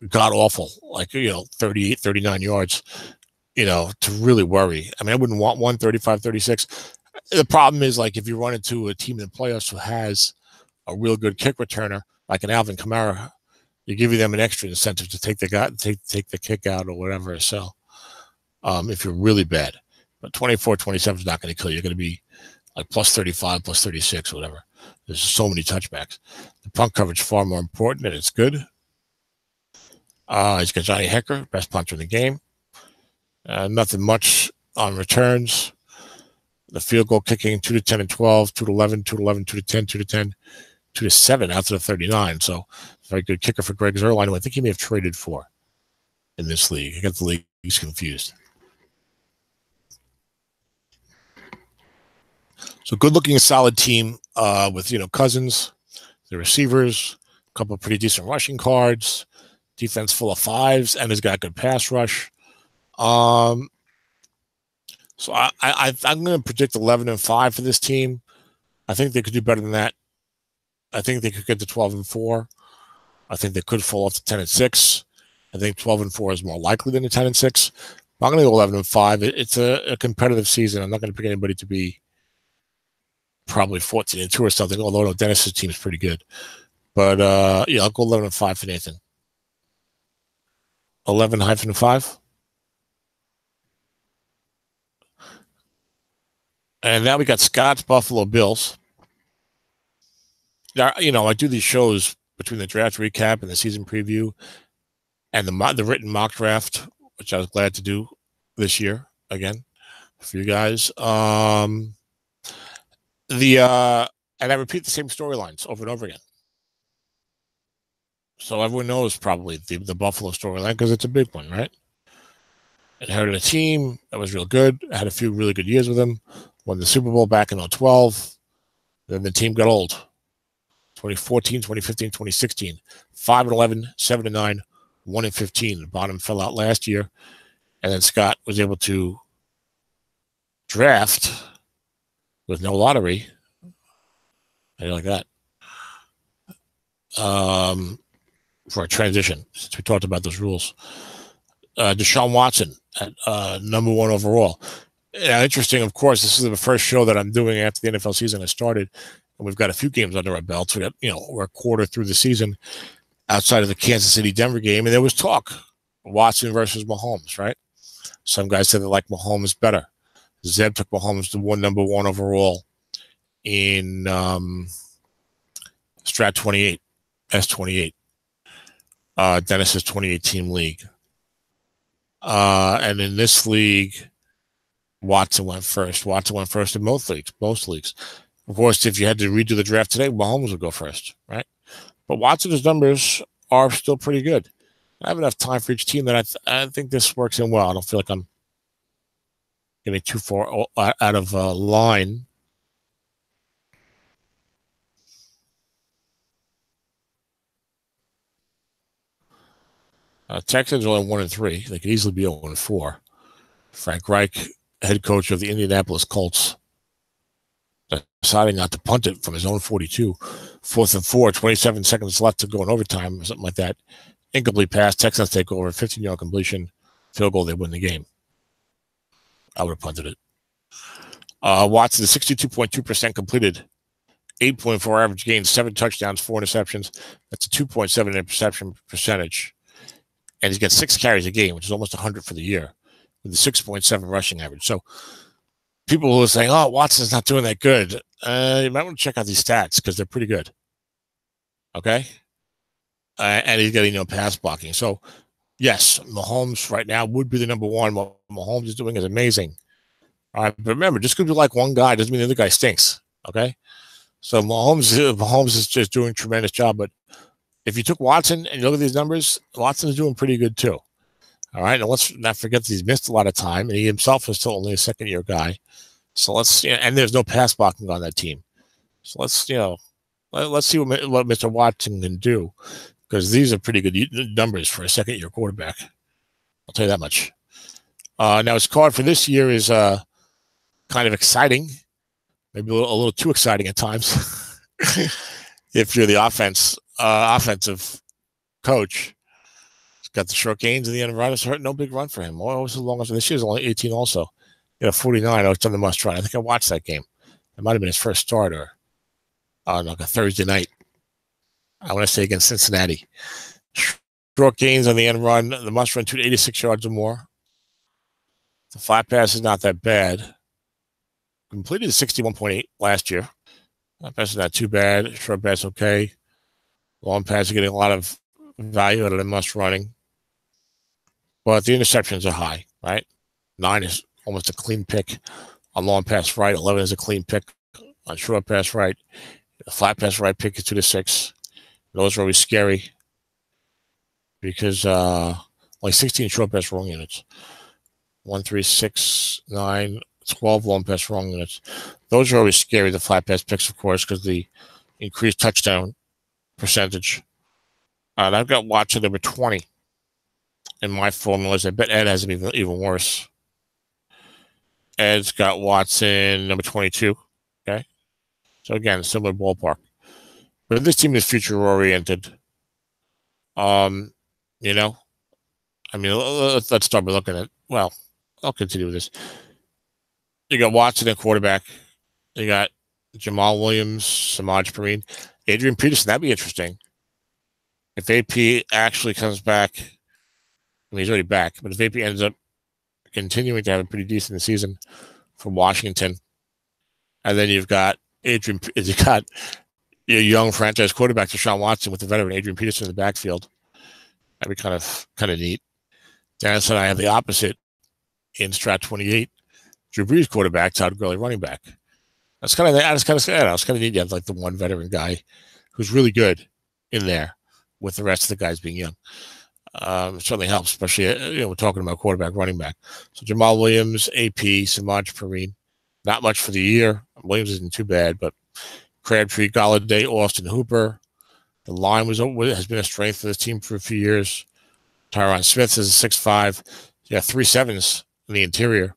god awful, like 38, 39 yards, to really worry. I mean, I wouldn't want 135, 36. The problem is, like, if you run into a team in the playoffs who has a real good kick returner, like an Alvin Kamara, you give them an extra incentive to take the kick out or whatever. So, if you're really bad, but 24, 27 is not going to kill you. You're going to be like plus 35, plus 36, whatever. There's so many touchbacks. The punt coverage is far more important, and it's good. He's got Johnny Hecker, best punter in the game. Nothing much on returns. The field goal kicking 2 to 10 and 12, 2 to 11, 2 to 11, 2 to 10, 2 to 10, 2 to 7 out to the 39. So, very good kicker for Greg Zuerlein, who I think he may have traded for in this league. He got the leagues confused. So, good-looking, solid team with Cousins, the receivers, a couple of pretty decent rushing cards, defense full of fives, and has got good pass rush. So I'm going to predict 11-5 for this team. I think they could do better than that. I think they could get to 12-4. I think they could fall off to 10-6. I think 12-4 is more likely than a 10-6. I'm going to go 11-5. It's a competitive season. I'm not going to pick anybody to be probably 14-2 or something. Although Dennis's team is pretty good, but I'll go 11-5 for Nathan. 11-5. And now we got Scott's Buffalo Bills. Now, I do these shows between the draft recap and the season preview and the written mock draft, which I was glad to do this year again for you guys. And I repeat the same storylines over and over again. So everyone knows probably the Buffalo storyline because it's a big one, right? Inherited a team that was real good. I had a few really good years with them. Won the Super Bowl back in 2012. Then the team got old. 2014, 2015, 2016. 5-11, 7-9, 1-15. The bottom fell out last year. And then Scott was able to draft with no lottery. How do you like that? For a transition, since we talked about those rules. Deshaun Watson at number 1 overall. Interesting, of course, this is the first show that I'm doing after the NFL season has started, and we've got a few games under our belts. We got, we're a quarter through the season outside of the Kansas City-Denver game, and there was talk, Watson versus Mahomes, right? Some guys said they like Mahomes better. Zeb took Mahomes to number 1 overall in Strat 28, S28, Dennis's 2018 league. And in this league, Watson went first. Watson went first in most leagues. Of course, if you had to redo the draft today, Mahomes would go first, right? But Watson's numbers are still pretty good. I have enough time for each team that I think this works in well. I don't feel like I'm getting too far out of line. Texans are only 1-3. They could easily be 0-4. Frank Reich, head coach of the Indianapolis Colts, deciding not to punt it from his own 42. 4th and 4, 27 seconds left to go in overtime or something like that. Incomplete pass. Texans take over. 15-yard completion. Field goal. They win the game. I would have punted it. Watson is 62.2% completed. 8.4 average gains. 7 touchdowns. 4 interceptions. That's a 2.7 interception percentage. And he's got 6 carries a game, which is almost 100 for the year, with a 6.7 rushing average. So people who are saying, oh, Watson's not doing that good, you might want to check out these stats because they're pretty good. Okay? And he's getting no pass blocking. So, yes, Mahomes right now would be the number 1. What Mahomes is doing is amazing. All right, but remember, just because you like one guy doesn't mean the other guy stinks. Okay? So Mahomes is just doing a tremendous job. But if you took Watson and you look at these numbers, Watson's doing pretty good too. All right, and let's not forget that he's missed a lot of time, and he himself is still only a second-year guy. So and there's no pass blocking on that team. So let's let's see what Mr. Watson can do, because these are pretty good numbers for a second-year quarterback. I'll tell you that much. Now, his card for this year is kind of exciting, maybe a little too exciting at times. If you're the offensive coach, he's got the short gains in the end of runners hurt. No big run for him. Always as long as this year's only 18 also. 49. I was on the must run. I think I watched that game. It might have been his first start on like a Thursday night. I want to say against Cincinnati. Short gains on the end run. The must run 286 yards or more. The flat pass is not that bad. Completed 61.8 last year. Flat pass is not too bad. Short pass okay. Long pass is getting a lot of value out of the must running. But the interceptions are high, right? 9 is almost a clean pick on long pass right. 11 is a clean pick on short pass right. The flat pass right pick is 2 to 6. Those are always scary because like 16 short pass wrong units. 1, 3, 6, 9, 12 long pass wrong units. Those are always scary, the flat pass picks, of course, because the increased touchdown percentage. And I've got Watson number 20 in my formulas. I bet Ed has it even worse. Ed's got Watson number 22. Okay. So again, similar ballpark. But this team is future oriented. Let's start by looking at, well, I'll continue with this. You got Watson at quarterback. You got Jamal Williams, Samaj Perine, Adrian Peterson. That'd be interesting. If AP actually comes back, I mean, he's already back, but if AP ends up continuing to have a pretty decent season from Washington, and then you've got your young franchise quarterback, Deshaun Watson, with the veteran Adrian Peterson in the backfield. That'd be kind of neat. Dennis and I have the opposite in Strat 28. Drew Brees quarterback, Todd Gurley running back. That's kind of neat. You have like the one veteran guy who's really good in there with the rest of the guys being young. It certainly helps, especially we're talking about quarterback, running back. So Jamal Williams, AP, Samaj Perine. Not much for the year. Williams isn't too bad, but Crabtree, Galladay, Austin Hooper. The line has been a strength for this team for a few years. Tyron Smith is a 6'5". You got 3 7s in the interior.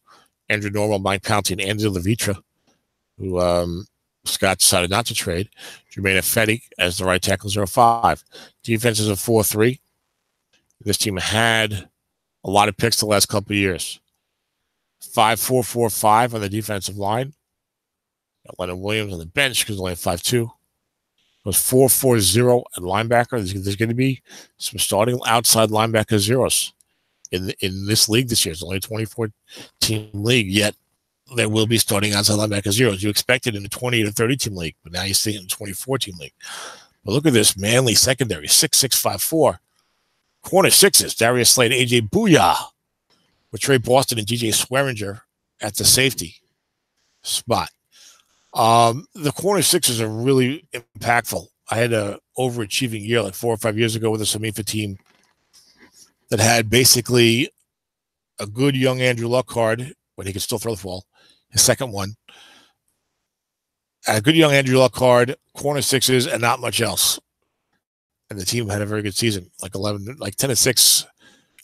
Andrew Norwell, Mike Pouncey, and Andy Levitra, who Scott decided not to trade. Jermaine Ifedi as the right tackle, 0-5. Defense is a 4-3. This team had a lot of picks the last couple of years. 5-4-4-5 on the defensive line. Got Leonard Williams on the bench because only 5'2". It was 4-4-0 at linebacker. There's going to be some starting outside linebacker zeros in this league this year. It's only a 24-team league, yet there will be starting outside linebacker zeros. You expect it in a 20 to 30-team league, but now you see it in a 24-team league. But look at this Manly secondary, 6'6", 5'4". Corner sixes, Darius Slade, A.J. Booyah, with Trey Boston and DJ Swearinger at the safety spot. The corner sixes are really impactful. I had an overachieving year like 4 or 5 years ago with a SOMIFA team that had basically a good young Andrew Luck card when he could still throw the ball, his second one. A good young Andrew Luck card, corner sixes, and not much else. And the team had a very good season, like 10-6,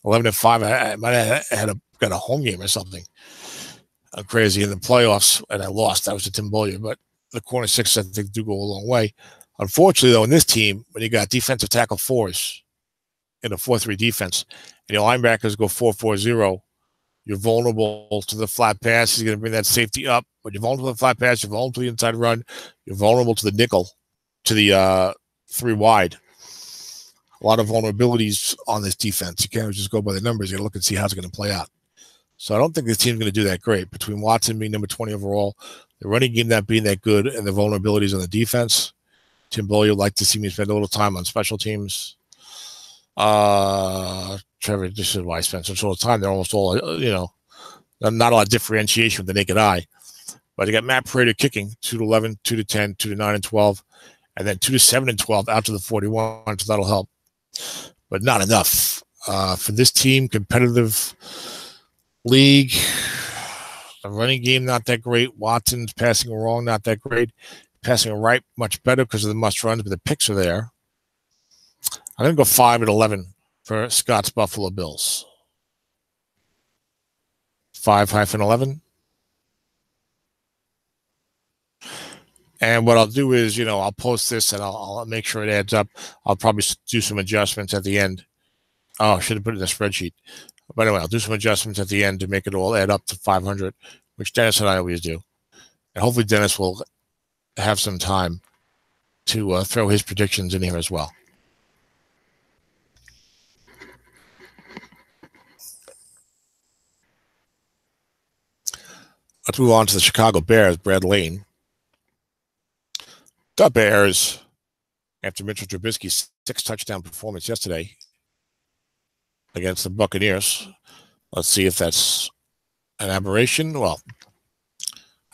11-5. I might have got a home game or something. I'm crazy in the playoffs, and I lost. That was to Tim Bollier, but the corner sixes, I think, do go a long way. Unfortunately, though, in this team, when you got defensive tackle 4s in a 4-3 defense, and your linebackers go 4-4-0, you're vulnerable to the flat pass. He's going to bring that safety up. But you're vulnerable to the flat pass. You're vulnerable to the inside run. You're vulnerable to the nickel, to the 3 wide. A lot of vulnerabilities on this defense. You can't just go by the numbers. You got to look and see how it's going to play out. So I don't think this team's going to do that great. Between Watson being number 20 overall, the running game not being that good, and the vulnerabilities on the defense, Tim Bollier would like to see me spend a little time on special teams. Trevor, this is why I spend such a little time. They're almost all, not a lot of differentiation with the naked eye. But you got Matt Prater kicking 2-11, 2-10, 2-9 and 12, and then 2-7 and 12 out to the 41. So that'll help, but not enough for this team. Competitive league. The running game not that great. Watson's passing wrong, not that great. Passing right much better because of the must runs, but the picks are there. I'm going to go 5-11 for Scott's Buffalo Bills. 5-11. And what I'll do is, I'll post this and I'll make sure it adds up. I'll probably do some adjustments at the end. Oh, I should have put it in the spreadsheet. But anyway, I'll do some adjustments at the end to make it all add up to 500, which Dennis and I always do. And hopefully Dennis will have some time to throw his predictions in here as well. Let's move on to the Chicago Bears, Brad Lane. The Bears, after Mitchell Trubisky's 6-touchdown performance yesterday against the Buccaneers. Let's see if that's an aberration. Well,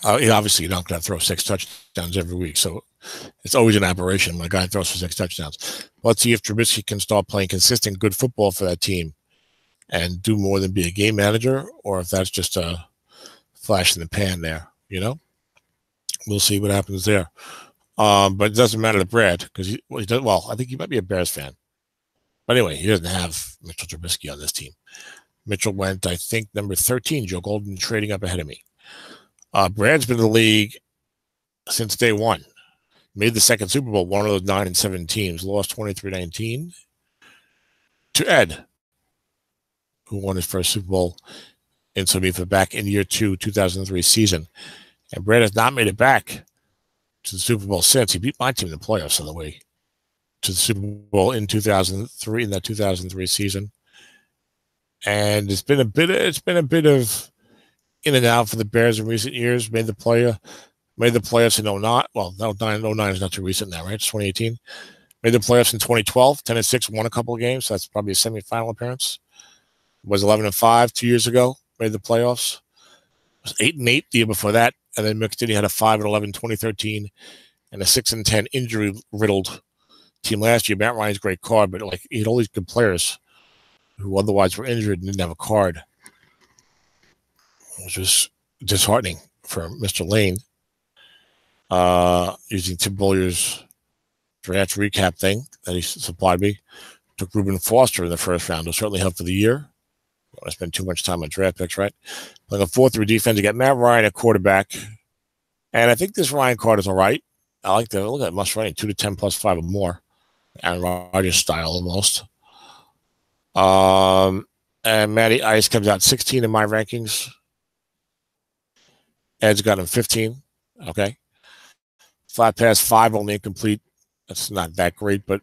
obviously you're not going to throw 6 touchdowns every week, so it's always an aberration when a guy throws for 6 touchdowns. Let's see if Trubisky can start playing consistent, good football for that team and do more than be a game manager, or if that's just a flash in the pan there, We'll see what happens there. But it doesn't matter to Brad because he does well. I think he might be a Bears fan, but anyway, he doesn't have Mitchell Trubisky on this team. Mitchell went, I think, number 13. Joe Golden trading up ahead of me. Brad's been in the league since day one. Made the second Super Bowl, one of those 9-7 teams. Lost 23-19 to Ed, who won his first Super Bowl in SOMIFA back in year 2, 2003 season. And Brad has not made it back to the Super Bowl since. He beat my team in the playoffs on the way to the Super Bowl in 2003, in that 2003 season. And it's been a bit of in and out for the Bears in recent years. Made the playoffs in 09. Well, 09 is not too recent now, right? It's 2018. Made the playoffs in 2012, 10-6, won a couple of games. So that's probably a semifinal appearance. Was 11-5 2 years ago. Made the playoffs. Was 8-8 the year before that, and then mixed in. He had a 5-11 2013 and a 6-10 injury-riddled team last year. Matt Ryan's great card, but he had all these good players who otherwise were injured and didn't have a card. It was just disheartening for Mr. Lane. Using Tim Bolyer's draft recap thing that he supplied me. Took Reuben Foster in the first round. It'll certainly help for the year. I don't want to spend too much time on draft picks, right? Playing a 4-3 defense. You got Matt Ryan at quarterback. And I think this Ryan card is all right. I like the look at must running 2-10 plus 5 or more. Aaron Rodgers style almost. And Matty Ice comes out 16 in my rankings. Ed's got him 15. Okay. Flat pass 5, only incomplete. That's not that great, but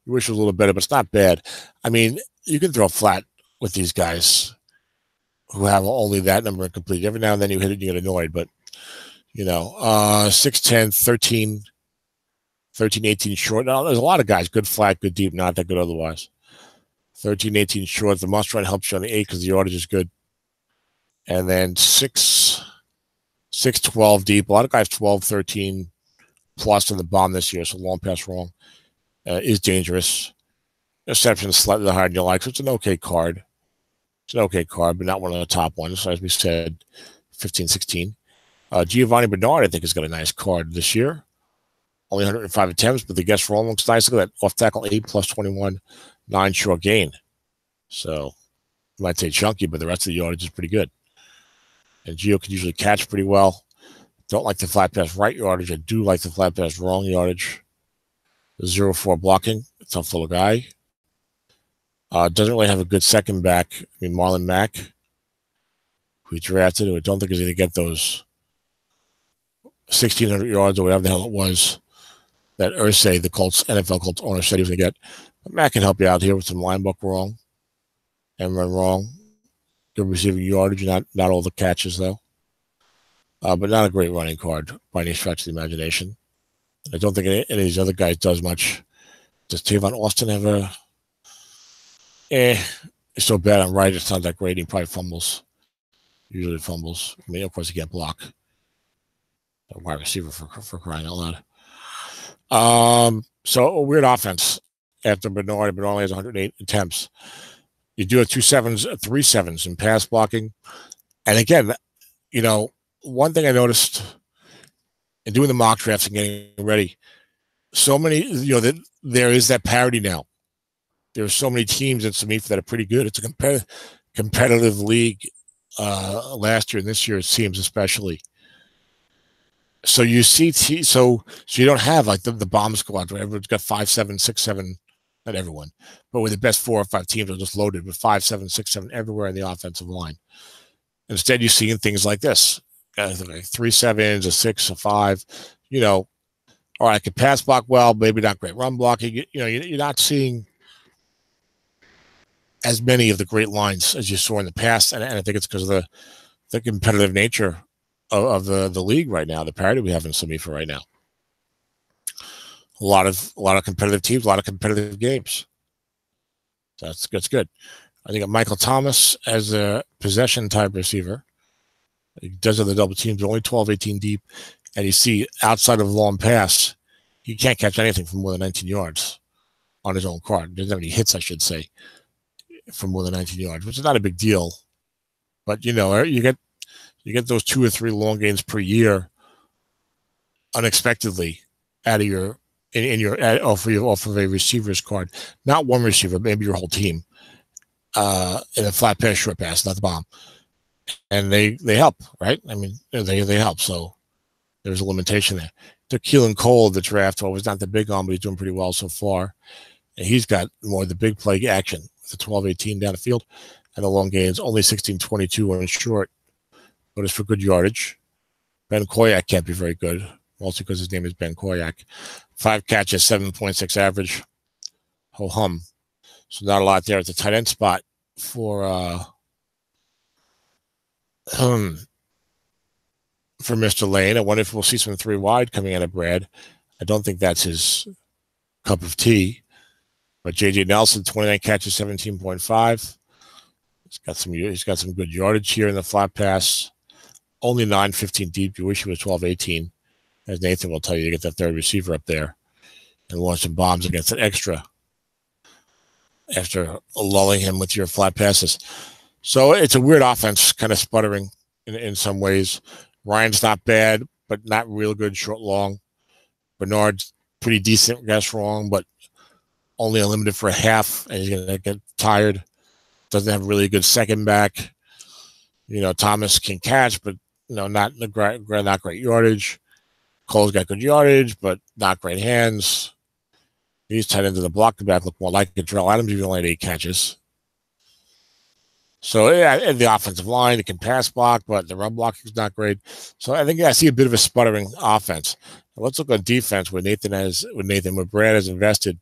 you wish it was a little better, but it's not bad. I mean, you can throw flat with these guys who have only that number incomplete. Every now and then you hit it, you get annoyed, but 6-10, 13, 18 short. Now, there's a lot of guys, good flat, good deep, not that good otherwise. 13, 18 short. The must run helps you on the 8 because the yardage is good. And then 6, 12 deep. A lot of guys 12, 13 plus in the bomb this year, so long pass wrong is dangerous. Interception is slightly higher than you like, so it's an okay card. It's an okay card, but not one of the top ones. As we said, 15, 16. Giovanni Bernard, I think, has got a nice card this year. Only 105 attempts, but the guest roll looks nice. Look at that off tackle 8 plus 21, 9 short gain. So you might say chunky, but the rest of the yardage is pretty good. And Gio can usually catch pretty well. Don't like the flat pass right yardage. I do like the flat pass wrong yardage. The 0-4 blocking. It's a full guy. Doesn't really have a good second back. I mean, Marlon Mack, who he drafted, who I don't think is going to get those 1,600 yards or whatever the hell it was that Irsay, the Colts, NFL Colts owner, said he was going to get. But Mack can help you out here with some linebook wrong and run wrong. Good receiving yardage, not all the catches, though. But not a great running card by any stretch of the imagination. I don't think any of these other guys does much. Does Tavon Austin have a... it's so bad on right, it's not that great. He probably fumbles. Usually fumbles. I mean, of course, he can't block. A wide receiver for crying out loud. So a weird offense after Bernard. Bernard only has 108 attempts. You do have 2 sevens, 3 sevens in pass blocking. And again, one thing I noticed and doing the mock drafts and getting ready. So many, there is that parity now. There are so many teams in SOMIFA that are pretty good. It's a competitive league last year and this year's teams especially. So you see, so you don't have like the bomb squad where everyone's got 5, 7, 6, 7, not everyone, but with the best 4 or 5 teams are just loaded with 5, 7, 6, 7 everywhere in the offensive line. Instead, you see in things like this, like 3 7s, a 6, a 5, all right, I can pass block well, maybe not great run blocking. You're not seeing as many of the great lines as you saw in the past, and I think it's because of the competitive nature of the league right now, the parity we have in SOMIFA right now. A lot of competitive teams, a lot of competitive games. That's good. I think Michael Thomas as a possession type receiver. He does have the double teams, only 12, 18 deep, and you see outside of long pass, he can't catch anything from more than 19 yards on his own card. He doesn't have any hits, I should say, from more than 19 yards, which is not a big deal. But you get those 2 or 3 long gains per year unexpectedly out of your off of a receiver's card. Not one receiver, maybe your whole team. In a flat pass, short pass, not the bomb. And they help, right? I mean, they help. So there's a limitation there. Took Keelan Cole, the draft, was not the big on, but he's doing pretty well so far. And he's got more of the big play action with the 12-18 down the field and the long gains, only 16-22 on short, but it's for good yardage. Ben Koyak can't be very good, mostly because his name is Ben Koyak. 5 catches, 7.6 average. Ho hum. So not a lot there at the tight end spot for Mr. Lane. I wonder if we'll see some 3 wide coming out of Brad. I don't think that's his cup of tea. But J.J. Nelson, 29 catches, 17.5. He's got some good yardage here in the flat pass. Only 9-15 deep. You wish he was 12-18. As Nathan will tell you, to get that third receiver up there and launch some bombs against an extra after lulling him with your flat passes. So it's a weird offense, kind of sputtering in some ways. Ryan's not bad, but not real good short long. Bernard's pretty decent, guess wrong, but only unlimited for a half, and he's going to get tired. Doesn't have really good second back. Thomas can catch, but not great yardage. Cole's got good yardage, but not great hands. He's tight into the block. The back look more like Darrell Adams. He only had 8 catches. So yeah, the offensive line, it can pass block, but the run blocking is not great. So I think I see a bit of a sputtering offense. Now let's look on defense where Brad has invested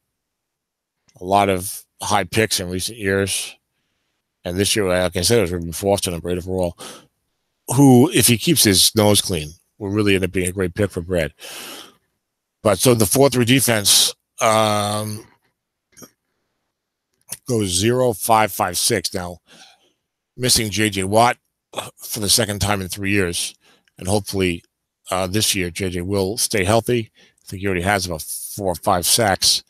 a lot of high picks in recent years. And this year, like I said, it was Ruben Foster and Brad overall, who, if he keeps his nose clean, will really end up being a great pick for Brad. But so the 4-3 defense goes 0-5-5-6. Now, missing J.J. Watt for the second time in 3 years. And hopefully this year, J.J. will stay healthy. I think he already has about 4 or 5 sacks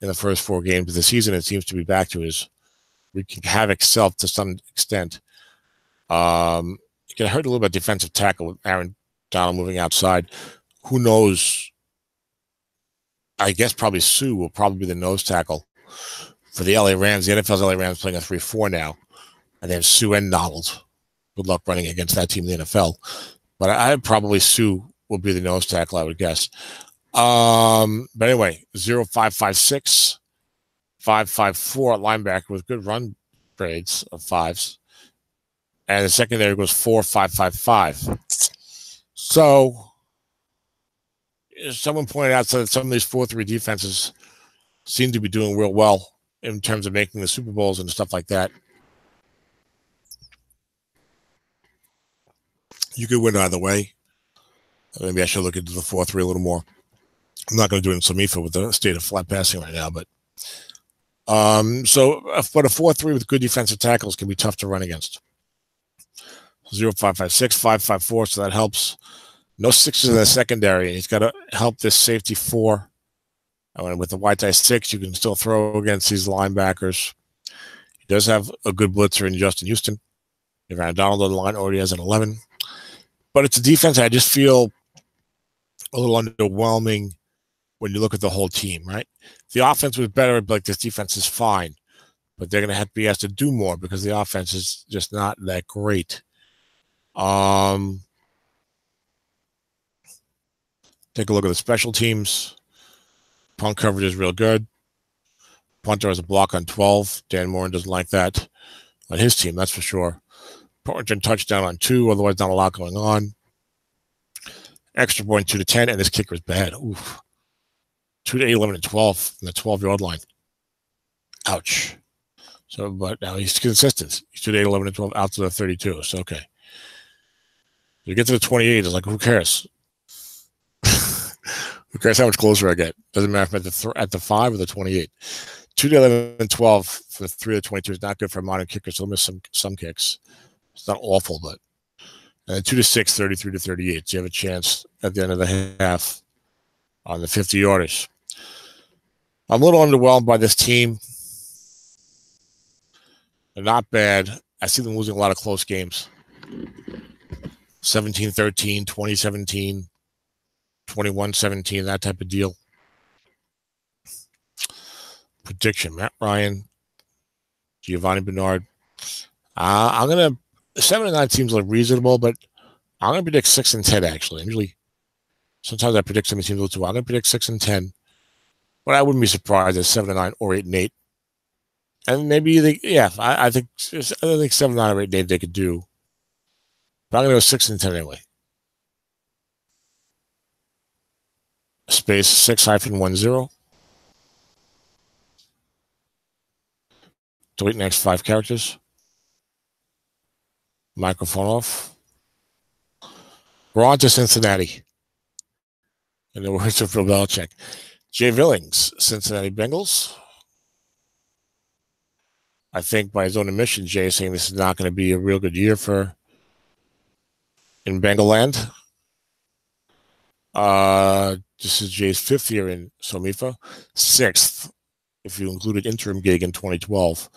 in the first 4 games of the season. It seems to be back to his wreaking havoc self to some extent. It can hurt a little bit defensive tackle with Aaron Donald moving outside. Who knows? I guess probably Sue will probably be the nose tackle for the LA Rams. The NFL's LA Rams playing a 3-4 now. And they have Sue and Donald. Good luck running against that team in the NFL. But I probably Sue will be the nose tackle, I would guess. But anyway, 0-5-5-6, 5-5-4 linebacker with good run grades of 5s. And the secondary goes 4-5-5-5. So someone pointed out that some of these 4-3 defenses seem to be doing real well in terms of making the Super Bowls and stuff like that. You could win either way. Maybe I should look into the 4-3 a little more. I'm not going to do it in SOMIFA with the state of flat passing right now, but but a 4-3 with good defensive tackles can be tough to run against. 0-5-5-6, 5-5-4, so that helps. No 6s in the secondary. He's got to help this safety 4. And with the white tie 6, you can still throw against these linebackers. He does have a good blitzer in Justin Houston. Aaron Donald on the line already has an 11. But it's a defense I just feel a little underwhelming when you look at the whole team, right? The offense was better, but like this defense is fine, but they're going to have to be asked to do more because the offense is just not that great. Take a look at the special teams. Punt coverage is real good. Punter has a block on 12. Dan Morin doesn't like that on his team, that's for sure. Punter touchdown on 2, otherwise not a lot going on. Extra point 2 to 10, and this kicker is bad. Oof. 2 to 8, 11 to 12 from the 12-yard line. Ouch. So, but now he's consistent. He's 2 to 8, 11 to 12, out to the 32. So, okay. You get to the 28, it's like, who cares? Who cares how much closer I get? Doesn't matter if I'm at the 5 or the 28. 2 to 11 and 12 for the 3 to 22 is not good for a modern kicker, so he'll miss some kicks. It's not awful, but. And then 2 to 6, 33 to 38. So you have a chance at the end of the half on the 50-yarders. I'm a little underwhelmed by this team. They're not bad. I see them losing a lot of close games. 17-13, 20-17, 21-17, that type of deal. Prediction, Matt Ryan, Giovanni Bernard. I'm going to, 7-9 seems like reasonable, but I'm going to predict 6-10, actually. Sometimes I predict some teams a little too well. I'm going to predict 6-10, but I wouldn't be surprised at 7-9 or 8-8. And maybe I think 7-9 or 8-8 they could do. But I'm going to go 6-10 anyway. Space 6-10. Delete next 5 characters. Microphone off. We're on to Cincinnati. In the words of Bill Belichick. Jay Billings, Cincinnati Bengals. I think by his own admission, Jay is saying this is not going to be a real good year in Bengal land. This is Jay's 5th year in SOMIFA. 6th, if you included interim gig in 2012.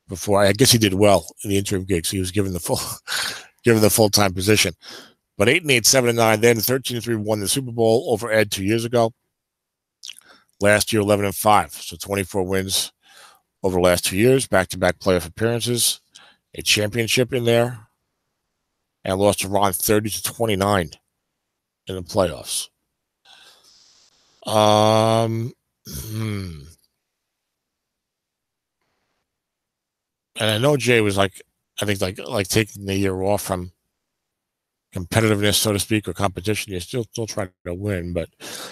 Before, I guess he did well in the interim gig, so he was given the full-time position. But 8-8, 7-9, then 13-3 won the Super Bowl over Ed 2 years ago. Last year, 11-5, so 24 wins over the last 2 years, back-to-back playoff appearances, a championship in there, and lost to Ron 30-29 in the playoffs. And I know Jay was like taking the year off from competitiveness, so to speak, or competition. He's still trying to win, but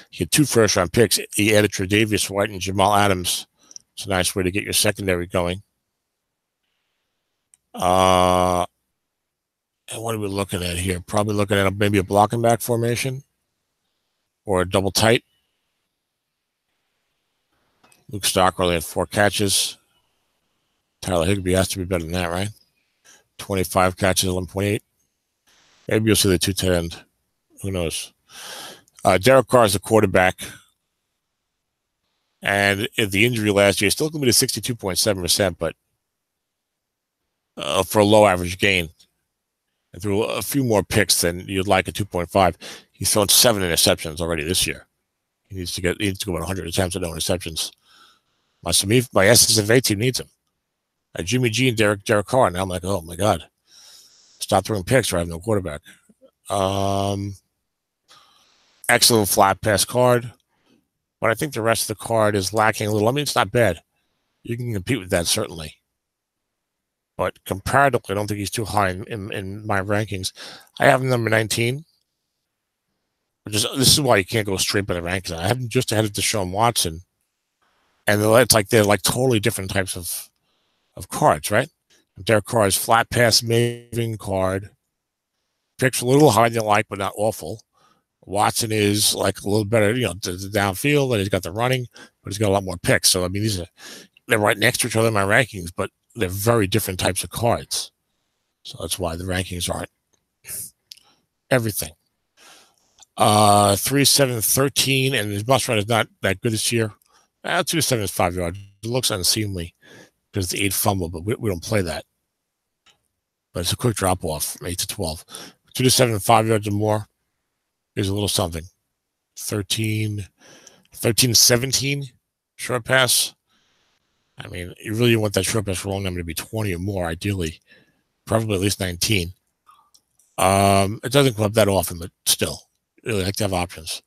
he had 2 first-round picks. He added Tre'Davious White and Jamal Adams. It's a nice way to get your secondary going. And what are we looking at here? Probably looking at maybe a blocking back formation or a double tight. Luke Stockwell had 4 catches. Tyler Higbee has to be better than that, right? 25 catches, 11.8. Maybe you'll see the 2 tight end. Who knows? Derek Carr is the quarterback. And the injury last year still committed 62.7%, but for a low average gain. And threw a few more picks than you'd like at 2.5. He's thrown 7 interceptions already this year. He needs to go about 100 attempts with no interceptions. My SSFA team needs him. Jimmy G and Derek Carr. And I'm like, oh my God. Stop throwing picks or I have no quarterback. Excellent flat pass card. But I think the rest of the card is lacking a little. I mean, it's not bad. You can compete with that, certainly. But comparatively, I don't think he's too high in my rankings. I have him number 19. This is why you can't go straight by the rankings. I have him just ahead of Deshaun Watson. And they're like totally different types of cards, right? Derek Carr's flat pass moving card. Picks a little higher than I like, but not awful. Watson is like a little better, the downfield, and he's got the running, but he's got a lot more picks. So, I mean, they're right next to each other in my rankings, but they're very different types of cards. So that's why the rankings aren't everything. 3-7-13, and his bus run is not that good this year. 2-7 is 5 yards. It looks unseemly because it's the 8 fumble, but we don't play that. But it's a quick drop off from 8 to 12. 2-7, 5 yards or more is a little something. 13-17 short pass. I mean, you really want that short pass rolling number to be 20 or more, ideally. Probably at least 19. It doesn't come up that often, but still, you really like to have options.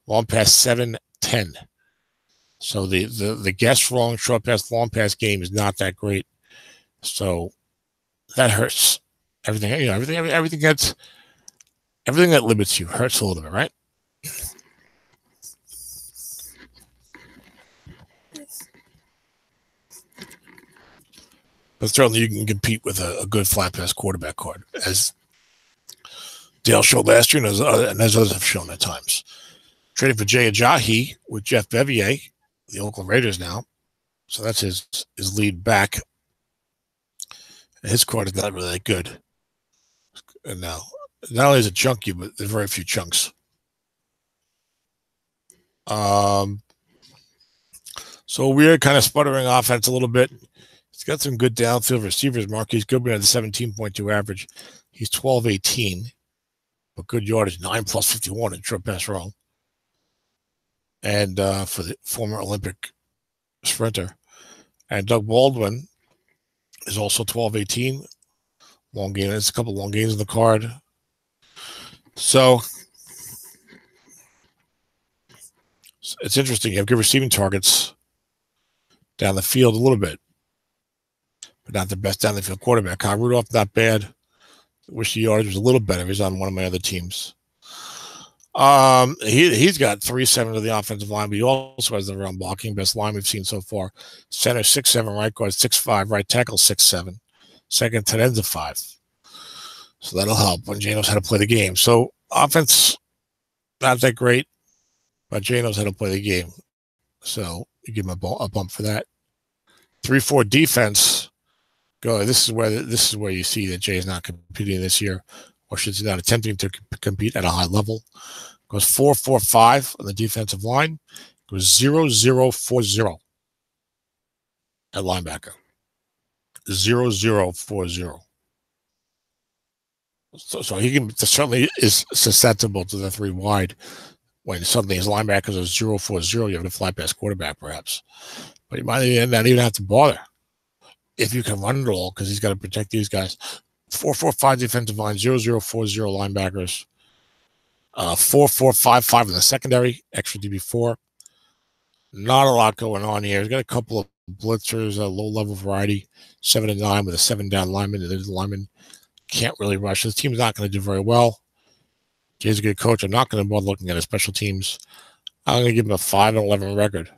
Long pass 7-10. So the guess wrong short pass, long pass game is not that great. So that hurts. Everything that limits you hurts a little bit, right? But certainly you can compete with a good flat pass quarterback card, as Dale showed last year, and as others have shown at times. Trading for Jay Ajayi with Jeff Bevier, the Oakland Raiders now. So that's his lead back. His card is not really that good. And now, not only is it chunky, but there's very few chunks. So weird kind of sputtering offense a little bit. He's got some good downfield receivers. Marquise Goodwin had the 17.2 average. He's 12-18, but good yardage, 9+51 in short pass wrong. And for the former Olympic sprinter. And Doug Baldwin is also 12-18. Long game. There's a couple long games in the card. So it's interesting. You have good receiving targets down the field a little bit, but not the best down the field quarterback. Kyle Rudolph, not bad. Wish the yardage was a little better. He's on one of my other teams. He's got 3-7 to the offensive line, but he also has the run blocking. Best line we've seen so far. Center 6'7", right guard 6'5", right tackle 6'7", second tight ends 5. So that'll help when Jay knows how to play the game. So offense, not that great, but Jay knows how to play the game. So you give him a bump for that. 3-4 defense. Go. This is where you see that Jay is not competing this year, or should say not attempting to compete at a high level. Goes 4-4-5 on the defensive line. Goes 0-0-4-0 at linebacker. 0-0-4-0. So he certainly is susceptible to the 3 wide. When suddenly his linebackers are 0-4-0, you have a flat pass quarterback perhaps. But you might not even have to bother if you can run it all, because he's got to protect these guys. 4-4-5 defensive line, 0-0-4-0 linebackers. 4-4-5-5 in the secondary, extra DB4. Not a lot going on here. He's got a couple of blitzers, a low-level variety, 7-9 with a 7-down lineman. And the lineman can't really rush. His team's not going to do very well. Jay's a good coach. I'm not going to bother looking at his special teams. I'm going to give him a 5-11 record.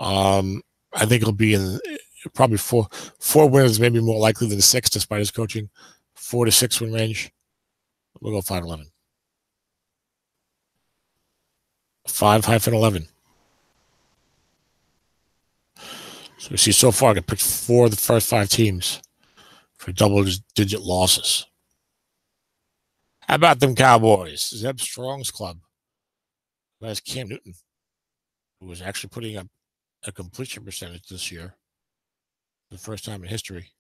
I think he'll be in probably four wins, maybe more likely than 6, despite his coaching. 4 to 6 win range. We'll go 5-11. 5-11. So we see so far I can pick 4 of the first 5 teams for double-digit losses. How about them Cowboys? Zeb Strong's club. That's Cam Newton, who was actually putting up a completion percentage this year, the first time in history.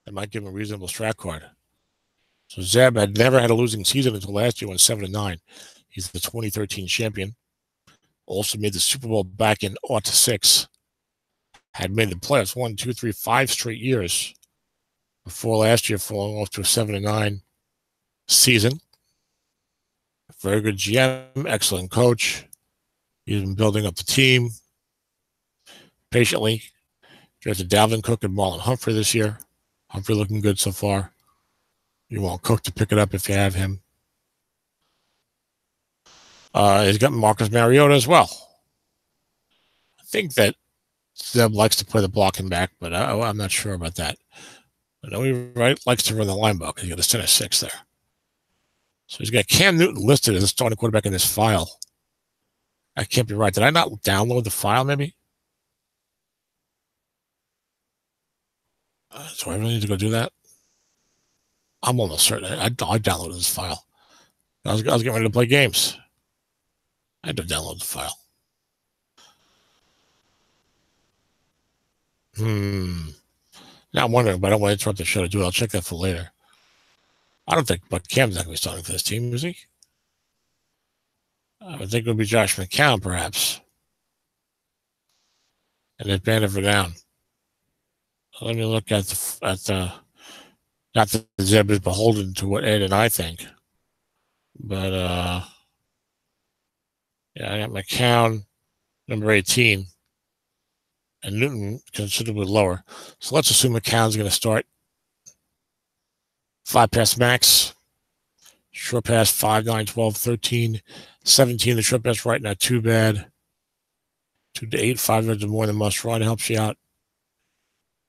That might give him a reasonable strat card. So Zeb had never had a losing season until last year when 7-9. He's the 2013 champion. Also made the Super Bowl back in 2006. Had made the playoffs 1, 2, 3, 5 straight years before last year falling off to a 7-9 season. Very good GM, excellent coach. He's been building up the team patiently. Drafted Dalvin Cook and Marlon Humphrey this year. Humphrey looking good so far. You want Cook to pick it up if you have him. He's got Marcus Mariota as well. I think that Zeb likes to play the blocking back, but I'm not sure about that. I know he likes to run the linebacker. He's got a center 6 there. So he's got Cam Newton listed as a starting quarterback in this file. That can't be right. Did I not download the file, maybe? So I really need to go do that? I'm almost certain. I downloaded this file. I was getting ready to play games. I had to download the file. Now I'm wondering, but I don't want to interrupt the show to do it. I'll check that for later. I don't think, but Cam's not going to be starting for this team, is he? I would think it would be Josh McCown, perhaps. And they banned it for down. Let me look at the not that Zeb is beholden to what Ed and I think, but yeah, I got McCown, number 18, and Newton considerably lower. So let's assume McCown's going to start 5 pass max, short pass 5, 9, 12, 13, 17. The short pass right, not too bad. 2 to 8, 5 yards or more than must run helps you out.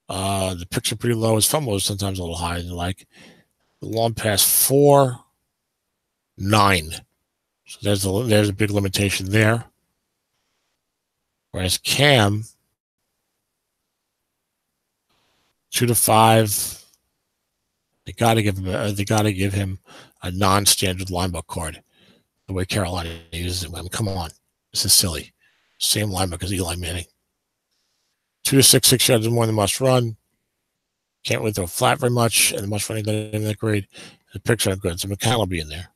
The picks are pretty low. His fumble is sometimes a little higher than you like. The long pass 4, 9. So there's a big limitation there. Whereas Cam, 2 to 5. They got to give him a non-standard linebook card. The way Carolina uses him. I mean, come on, this is silly. Same linebacker as Eli Manning. 2 to 6, 6 yards or more than must run. Can't really throw flat very much, and the must running not even that great. The picks aren't good, so McCown will be in there.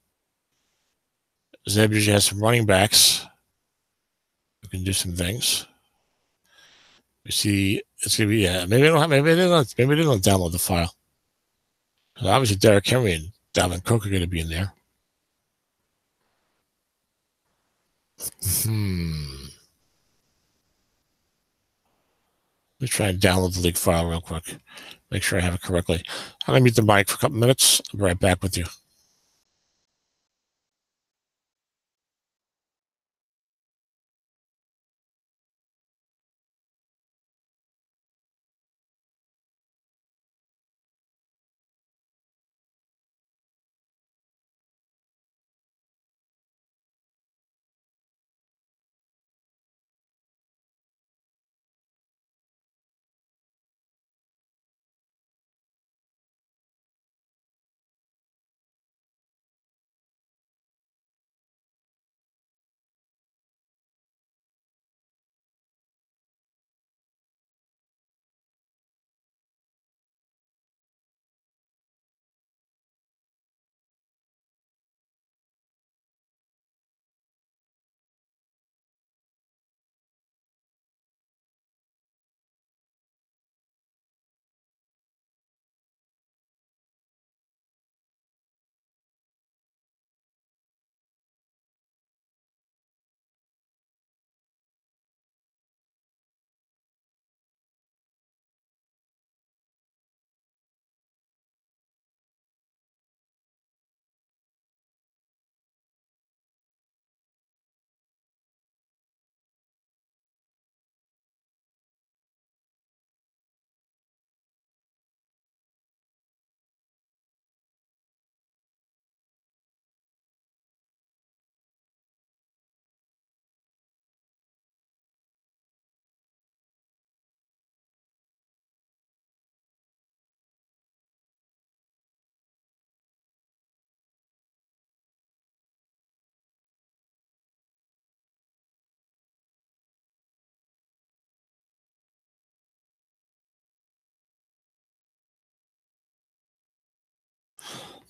Zeb usually has some running backs who can do some things. We see it's gonna be maybe they don't download the file. Obviously, Derrick Henry and Dalvin Cook are going to be in there. Let me try and download the league file real quick. Make sure I have it correctly. I'm going to mute the mic for a couple minutes. I'll be right back with you.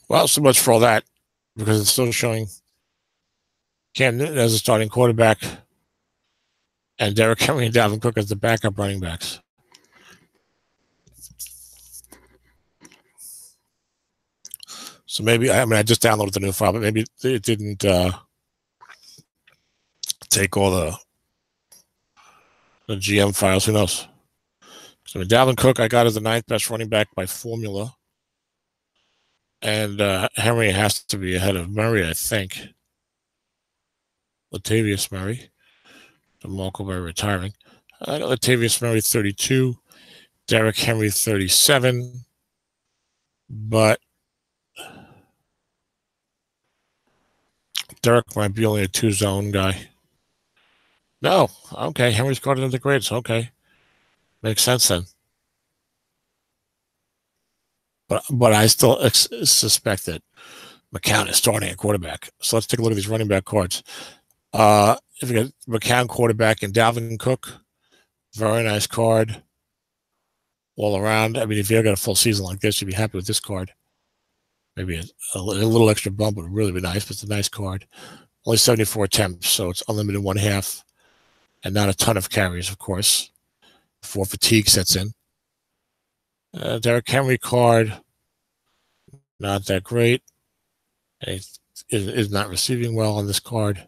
Well, so much for all that, because it's still showing Cam Newton as a starting quarterback and Derrick Henry and Dalvin Cook as the backup running backs. So maybe, I just downloaded the new file, but maybe it didn't take all the GM files. Who knows? So Dalvin Cook, I got as the 9th best running back by formula. And Henry has to be ahead of Murray, I think. Latavius Murray. DeMarco Murray retiring. I got Latavius Murray 32. Derrick Henry 37. But Derrick might be only a 2-zone guy. No. Okay. Henry's guarded in the grades. Okay. Makes sense then. But I still suspect that McCown is starting at quarterback. So let's take a look at these running back cards. If you got McCown quarterback and Dalvin Cook, very nice card all around. I mean, if you got a full season like this, you'd be happy with this card. Maybe a little extra bump would really be nice, but it's a nice card. only 74 attempts, so it's unlimited 1/2, and not a ton of carries, of course, before fatigue sets in. Derrick Henry card, not that great. Is not receiving well on this card.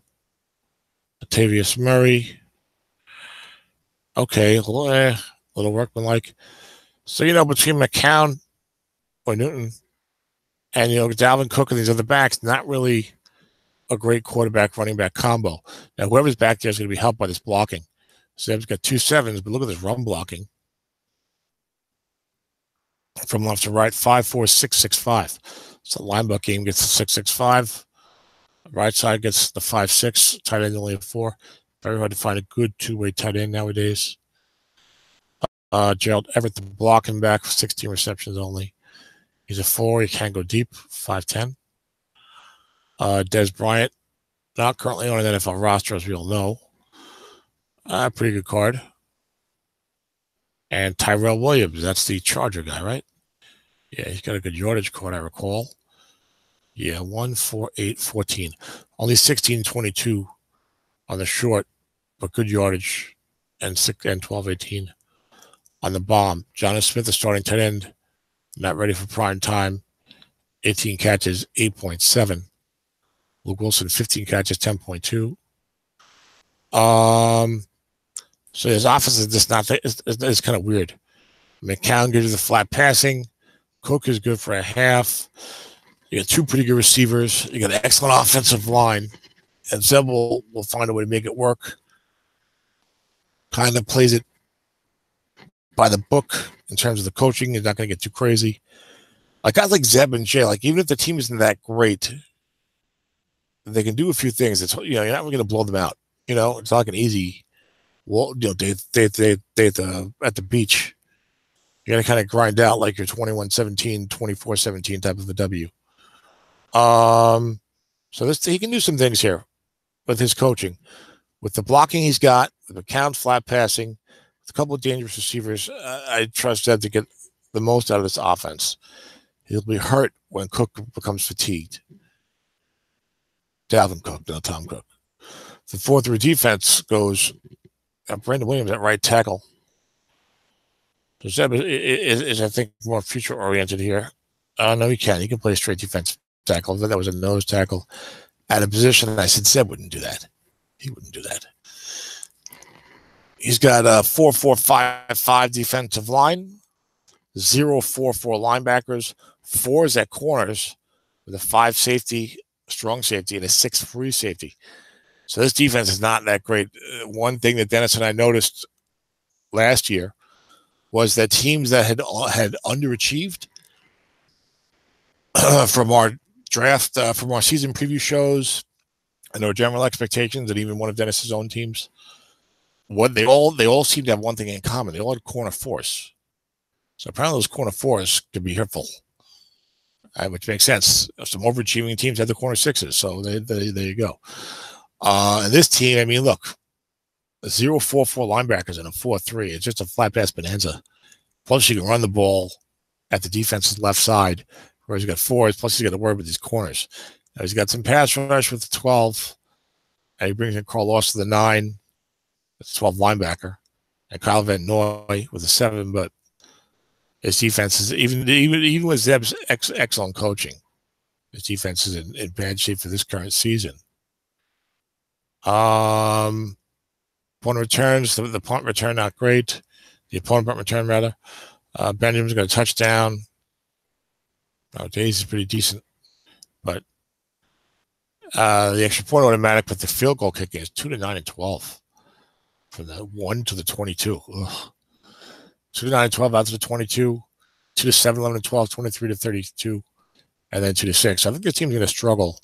Latavius Murray, okay, a little workmanlike. So, between McCown or Newton and, Dalvin Cook and these other backs, not really a great quarterback running back combo. Now, whoever's back there is going to be helped by this blocking. Seb's got 2 7s, but look at this run blocking. From left to right, 5'4", 6'6", 5". So the linebacker game gets the 6'6", 5". Right side gets the 5'6". Tight end only a 4. Very hard to find a good two-way tight end nowadays. Gerald Everett, the blocking back, 16 receptions only. He's a 4. He can go deep, 5'10". Dez Bryant, not currently on an NFL roster, as we all know. Pretty good card. And Tyrell Williams, that's the Charger guy, right? Yeah, he's got a good yardage card, I recall. Yeah, 148-14. Only 16-22 on the short, but good yardage, and 12-18 on the bomb. Jonnu Smith, the starting tight end, not ready for prime time. 18 catches, 8.7. Luke Wilson, 15 catches, 10.2. So his offense is just not. It's kind of weird. McCown gives you the flat passing. Cook is good for a half. You got 2 pretty good receivers. You got an excellent offensive line. And Zeb will find a way to make it work. Kind of plays it by the book in terms of the coaching. He's not going to get too crazy. Like guys like Zeb and Jay, like even if the team isn't that great, they can do a few things. It's you're not going to blow them out. It's not like an easy. Well, they at the beach. You got to kind of grind out like your 21-17, 24-17 type of a W. So he can do some things here with his coaching, with the blocking he's got, with McCown flat passing, with a couple of dangerous receivers. I trust Ed to get the most out of this offense. He'll be hurt when Cook becomes fatigued. Dalvin Cook, no Tom Cook. The 4-3 defense goes. Brandon Williams at right tackle. So Zeb is I think, more future-oriented here. No, he can. He can play straight defensive tackle. That was a nose tackle at a position that I said Zeb wouldn't do that. He wouldn't do that. He's got a 4-4-5-5 defensive line, 0-4-4 linebackers, 4s at corners with a 5 safety, strong safety, and a 6 free safety. So this defense is not that great. One thing that Dennis and I noticed last year was that teams that had underachieved from our draft, from our season preview shows, and our general expectations, and even one of Dennis's own teams, what they all seem to have one thing in common. They all had corner 4s. So apparently those corner 4s could be hurtful, which makes sense. Some overachieving teams had the corner 6s, so there you go. And this team, I mean, look, 0-4-4 linebackers and a 4-3. It's just a flat pass bonanza. Plus, you can run the ball at the defense's left side, whereas you got 4s. Plus, you got to worry with these corners. Now, he's got some pass rush with the 12, and he brings in Carl Loss to the 9. That's 12 linebacker, and Kyle Van Noy with a 7. But his defense is even with Zeb's excellent coaching, his defense is in bad shape for this current season. Punt returns, the punt return not great. The opponent punt return rather. Benjamin's got a touchdown. Nowadays is pretty decent, but the extra point automatic, but the field goal kicking is 2 to 9 and 12 from the 1 to the 22. Ugh. 2 to 9 and 12 out to the 22. 2 to 7, 11 and 12, 23 to 32, and then 2 to 6. So I think this team's going to struggle.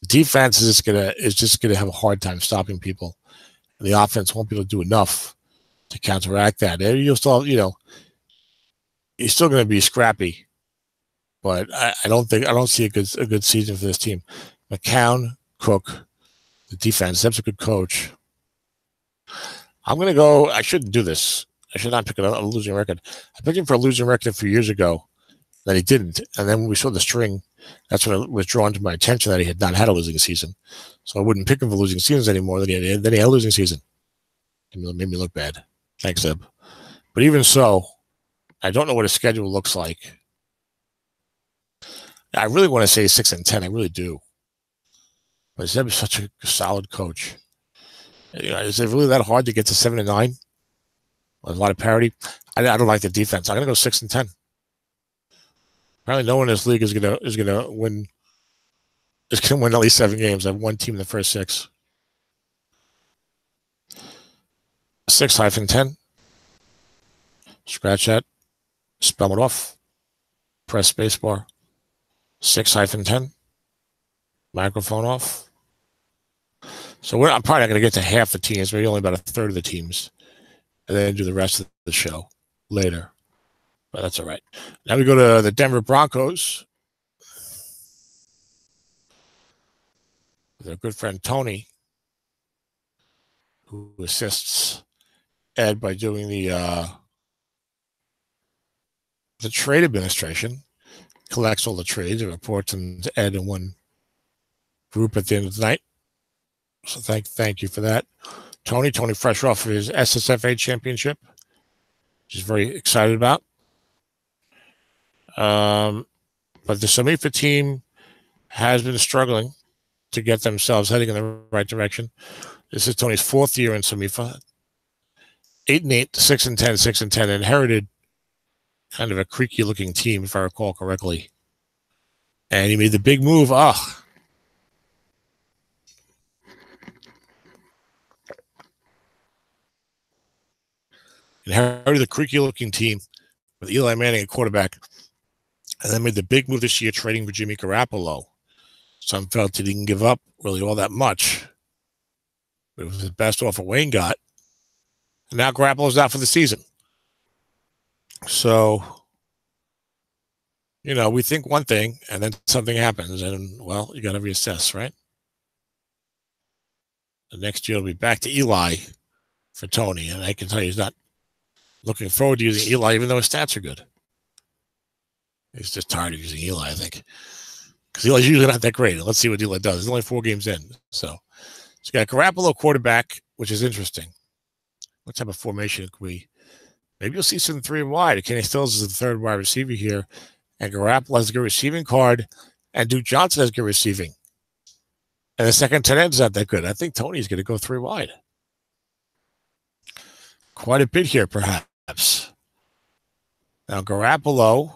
The defense is just gonna have a hard time stopping people, and the offense won't be able to do enough to counteract that. You'll still, you're still going to be scrappy, but I don't see a good season for this team. McCown, Cook, the defense. That's a good coach. I'm going to go. I shouldn't do this. I should not pick a losing record. I picked him for a losing record a few years ago. That he didn't, and then when we saw the string That's when it was drawn to my attention that he had not had a losing season. So I wouldn't pick him for losing seasons anymore. Then he had a losing season. It made me look bad. Thanks, Eb. But even so, I don't know what his schedule looks like. I really want to say 6-10. I really do. But Zeb is such a solid coach. Is it really that hard to get to 7-9? With a lot of parity. I don't like the defense. I'm gonna go 6-10. Apparently, no one in this league is gonna win. Is gonna win at least 7 games. I have one team in the first 6. 6-10. Scratch that. Spell it off. Press spacebar. 6-10. Microphone off. So I'm probably not going to get to half the teams, maybe only about a third of the teams, and then do the rest of the show later. But that's all right. Now we go to the Denver Broncos. With our good friend Tony, who assists Ed by doing the trade administration, collects all the trades and reports them to Ed in one group at the end of the night. So thank you for that. Tony fresh off of his SSFA championship, which is very excited about. But the SOMIFA team has been struggling to get themselves heading in the right direction. This is Tony's 4th year in SOMIFA. 8-8, 6-10, 6-10. Inherited kind of a creaky looking team, if I recall correctly. And he made the big move. Inherited the creaky-looking team with Eli Manning at quarterback, and then made the big move this year, trading for Jimmy Garoppolo. Some felt he didn't give up really all that much, but it was the best offer Wayne got. And now Garoppolo's out for the season. So, we think one thing, and then something happens, and, well, you got to reassess, right? The next year will be back to Eli for Tony, and I can tell you he's not looking forward to using Eli, even though his stats are good. He's just tired of using Eli, I think. Because Eli's usually not that great. Let's see what Eli does. He's only 4 games in. So you got Garoppolo quarterback, which is interesting. What type of formation could we? Maybe you'll see some 3 wide. Kenny Stills is the 3rd wide receiver here. And Garoppolo has a good receiving card. And Duke Johnson has good receiving. And the second tight end's not that good. I think Tony's going to go 3 wide. Quite a bit here, perhaps. Now, Garoppolo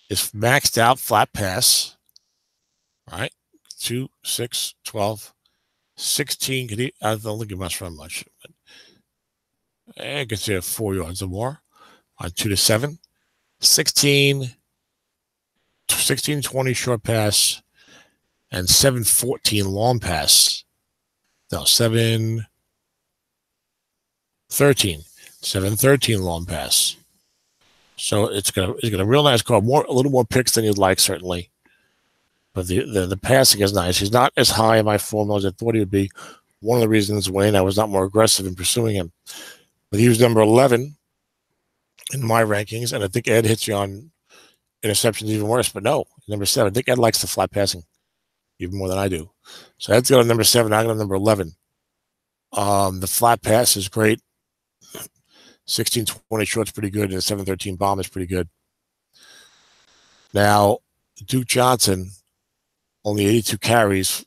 is maxed out flat pass. All right. 2, 6, 12, 16. I don't think he must run much. But I guess you have 4 yards or more on 2 to 7. 16, 20 short pass, and 7-14 long pass. No, 7-13. 7-13 long pass. So it's got a real nice card. A little more picks than you'd like, certainly. But the passing is nice. He's not as high in my formula as I thought he would be. One of the reasons, Wayne, I was not more aggressive in pursuing him. But he was number 11 in my rankings, and I think Ed hits you on interceptions even worse. But no, number 7. I think Ed likes the flat passing even more than I do. So Ed's got a number 7. I got a number 11. The flat pass is great. 16-20 short's pretty good, and the 7-13 bomb is pretty good. Now, Duke Johnson, only 82 carries.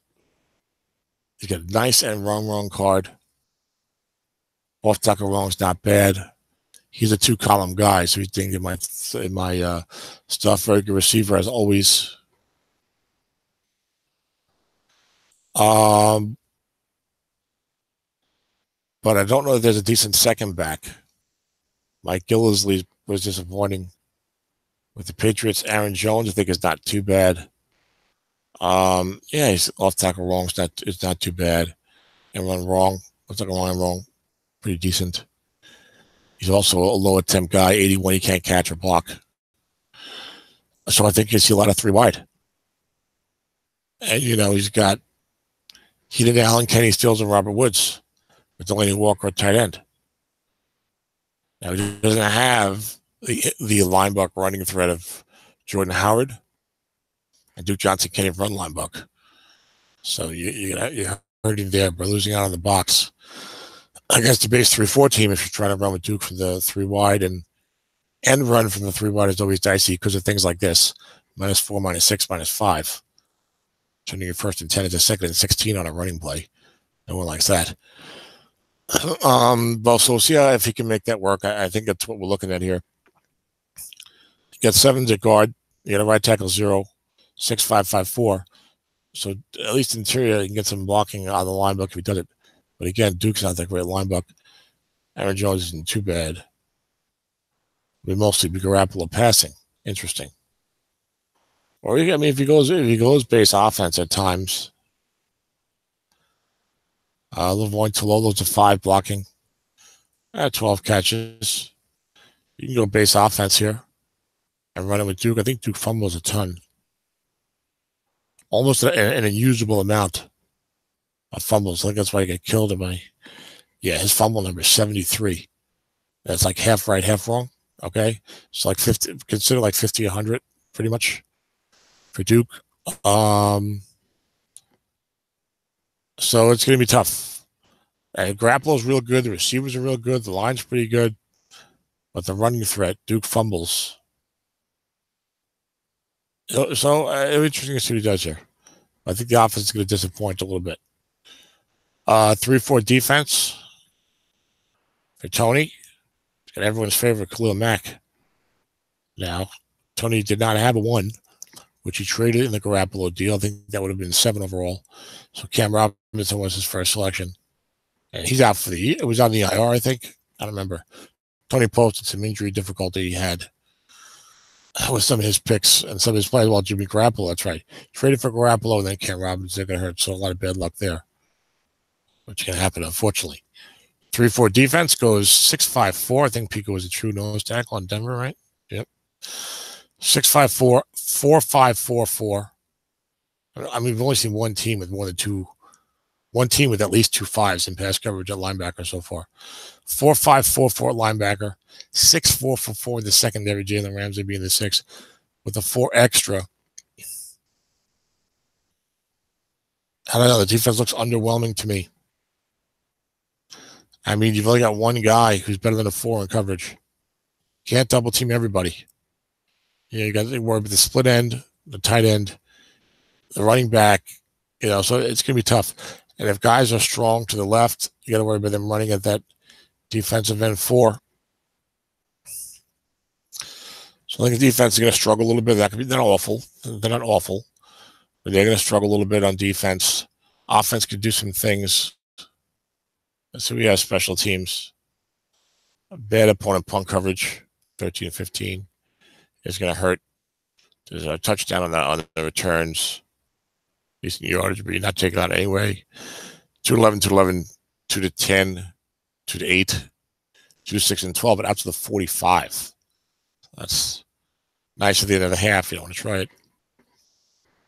He's got a nice and wrong card. Off tackle wrong's not bad. He's a 2-column guy, so he's thinking in my stuff. Very good receiver as always. But I don't know if there's a decent second back. Mike Gillisley was disappointing with the Patriots. Aaron Jones, I think, is not too bad. He's off tackle wrong. It's not too bad. And run wrong. Looks like a line wrong. Pretty decent. He's also a low attempt guy. 81. He can't catch or block. So I think you see a lot of 3 wide. And he's got Keenan Allen, Kenny Stills, and Robert Woods with Delaney Walker at tight end. Now, he doesn't have the linebacker running threat of Jordan Howard, And Duke Johnson can't even run linebacker. So you're hurting there by losing out on the box against the base 3-4 team. If you're trying to run with Duke from the 3 wide and run from the 3 wide is always dicey because of things like this: -4, -6, -5. Turning your 1st and 10 into 2nd and 16 on a running play. No one likes that. Well, so we'll see if he can make that work. I think that's what we're looking at here. You got 7s at guard. You got a right tackle 0, 6-5-5-4. So at least interior, you can get some blocking on the linebacker if he does it. But again, Duke's not that great linebacker. Aaron Jones isn't too bad. We mostly be Garoppolo passing. Interesting. Or I mean, if he goes base offense at times. Lavoie Tololo's a 5 blocking. 12 catches. You can go base offense here and run it with Duke. I think Duke fumbles a ton. Almost an unusable amount of fumbles. I think that's why he got killed in my. Yeah, his fumble number is 73. That's like half right, half wrong. Okay. It's like 50, consider like 50, 100, pretty much for Duke. So it's going to be tough. Garoppolo's real good. The receivers are real good. The line's pretty good. But the running threat, Duke fumbles. So interesting to see what he does here. I think the offense is going to disappoint a little bit. 3-4 defense for Tony. He's got everyone's favorite Khalil Mack. Now, Tony did not have a 1, which he traded in the Garoppolo deal. I think that would have been 7 overall. So Cam Robinson was his first selection. And he's out for the year. It was on the IR, I think. I don't remember. Tony posted some injury difficulty he had with some of his picks and some of his plays. Well, Jimmy Garoppolo, that's right. Traded for Garoppolo and then Cam Robinson got hurt. So a lot of bad luck there, which can happen, unfortunately. 3-4 defense goes 6-5-4. I think Pico was a true nose tackle on Denver, right? Yep. 6-5-4, 4-5-4-4. I mean, we've only seen one team with one team with at least 2 5s in pass coverage at linebacker so far. 4-5-4-4 linebacker, 6-4-4-4 in the secondary, Jalen Ramsey being the 6, with a 4 extra. I don't know. The defense looks underwhelming to me. I mean, you've only got one guy who's better than a 4 in coverage. Can't double team everybody. You got to worry about the split end, the tight end, the running back. So it's going to be tough. And if guys are strong to the left, you got to worry about them running at that defensive end 4. So I think the defense is going to struggle a little bit. They're not awful. They're not awful. But they're going to struggle a little bit on defense. Offense could do some things. So we have special teams. Bad opponent punt coverage, 13-15. Is going to hurt. There's a touchdown on the returns. Decent yardage, but you're not taking out anyway. 2-11, 2-11, 2-10, 2-8, 2-6, and 12, but out to the 45. That's nice at the end of the half. You don't want to try it.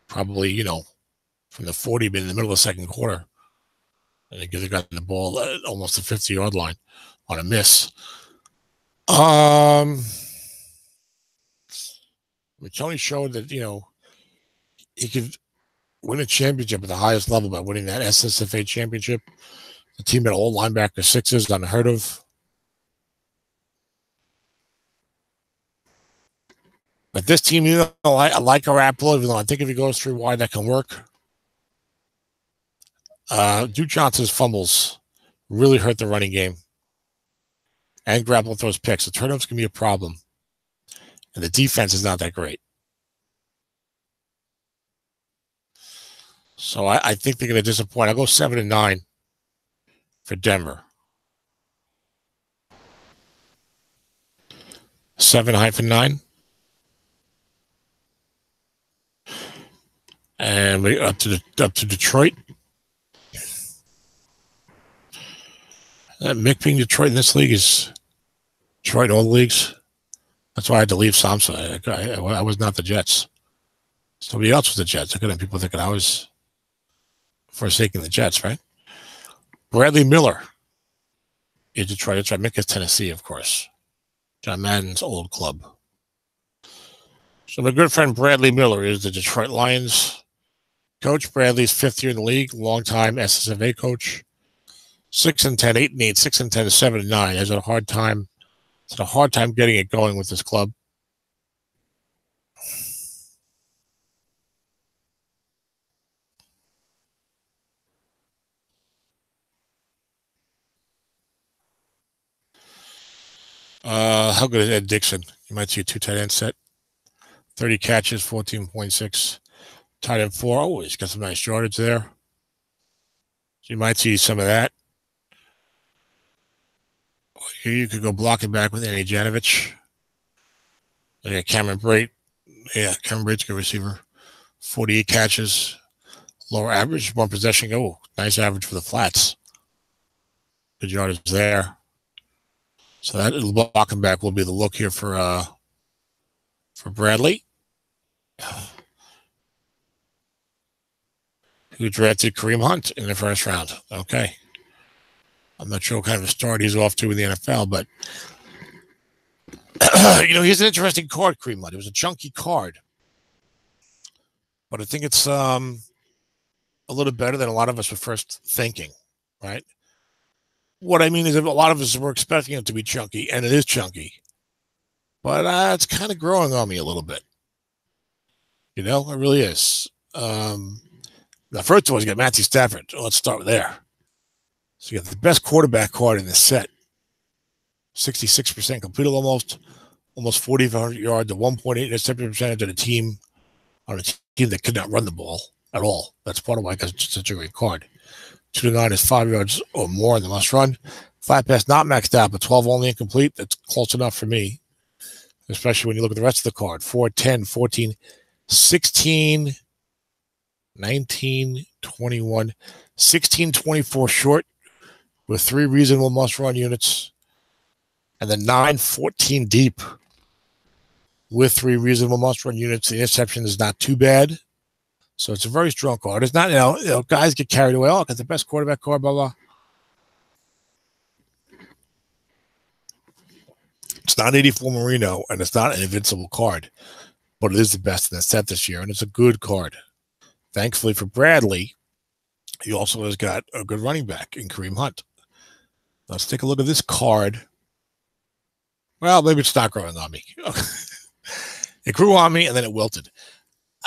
Probably, from the 40, but in the middle of the second quarter. And they got the ball at almost the 50-yard line on a miss. Tony showed that, he could win a championship at the highest level by winning that SSFA championship. The team had all linebacker 6s, unheard of. But this team, I like Garoppolo, even though I think if he goes 3 wide, that can work. Duke Johnson's fumbles really hurt the running game. And Garoppolo throws picks. The turnovers can be a problem. And the defense is not that great. So I think they're going to disappoint. I'll go 7-9 for Denver. 7-9. And we up to Detroit. Mick being Detroit in this league is Detroit in all the leagues. That's why I had to leave Samsa. I was not the Jets. Somebody else was the Jets. I could have people thinking I was forsaking the Jets, right? Bradley Miller is Detroit. That's right. Mick is Tennessee, of course. John Madden's old club. So my good friend Bradley Miller is the Detroit Lions coach. Bradley's 5th year in the league, longtime SSFA coach. 6-10, 8-8, 6-10, 7-9. Has a hard time. It's had a hard time getting it going with this club. How good is Ed Dixon? You might see a 2 tight end set. 30 catches, 14.6. Tight end 4. Oh, he's got some nice yardage there. So you might see some of that. Here you could go blocking back with Andy Janovich. Yeah, Cameron Brate. Yeah, Cameron Brate's a good receiver. 48 catches. Lower average, 1 possession. Oh, nice average for the flats. Good yardage there. So that blocking back will be the look here for Bradley, who drafted Kareem Hunt in the first round. Okay. I'm not sure what kind of a start he's off to in the NFL, but he's an interesting card, Kareem Hunt. It was a chunky card, but I think it's a little better than a lot of us were first thinking, right? What I mean is that a lot of us were expecting it to be chunky, and it is chunky, but it's kind of growing on me a little bit. It really is. The first one is got Matthew Stafford. So let's start there. So you got the best quarterback card in the set. 66% completed almost 4,500 yards, a 1.8 interception percentage on a team that could not run the ball at all. That's part of why it's such a great card. 2-9 is 5 yards or more in the must run. 5 pass not maxed out, but 12 only incomplete. That's close enough for me, especially when you look at the rest of the card. 4, 10, 14, 16, 19, 21, 16, 24 short with 3 reasonable must run units. And then 9, 14 deep with 3 reasonable must run units. The interception is not too bad. So it's a very strong card. It's not, guys get carried away. Oh, got the best quarterback card, blah, blah. It's not 84 Marino, and it's not an invincible card, but it is the best in the set this year, and it's a good card. Thankfully for Bradley, he also has got a good running back in Kareem Hunt. Let's take a look at this card. Well, maybe it's not growing on me. It grew on me, and then it wilted.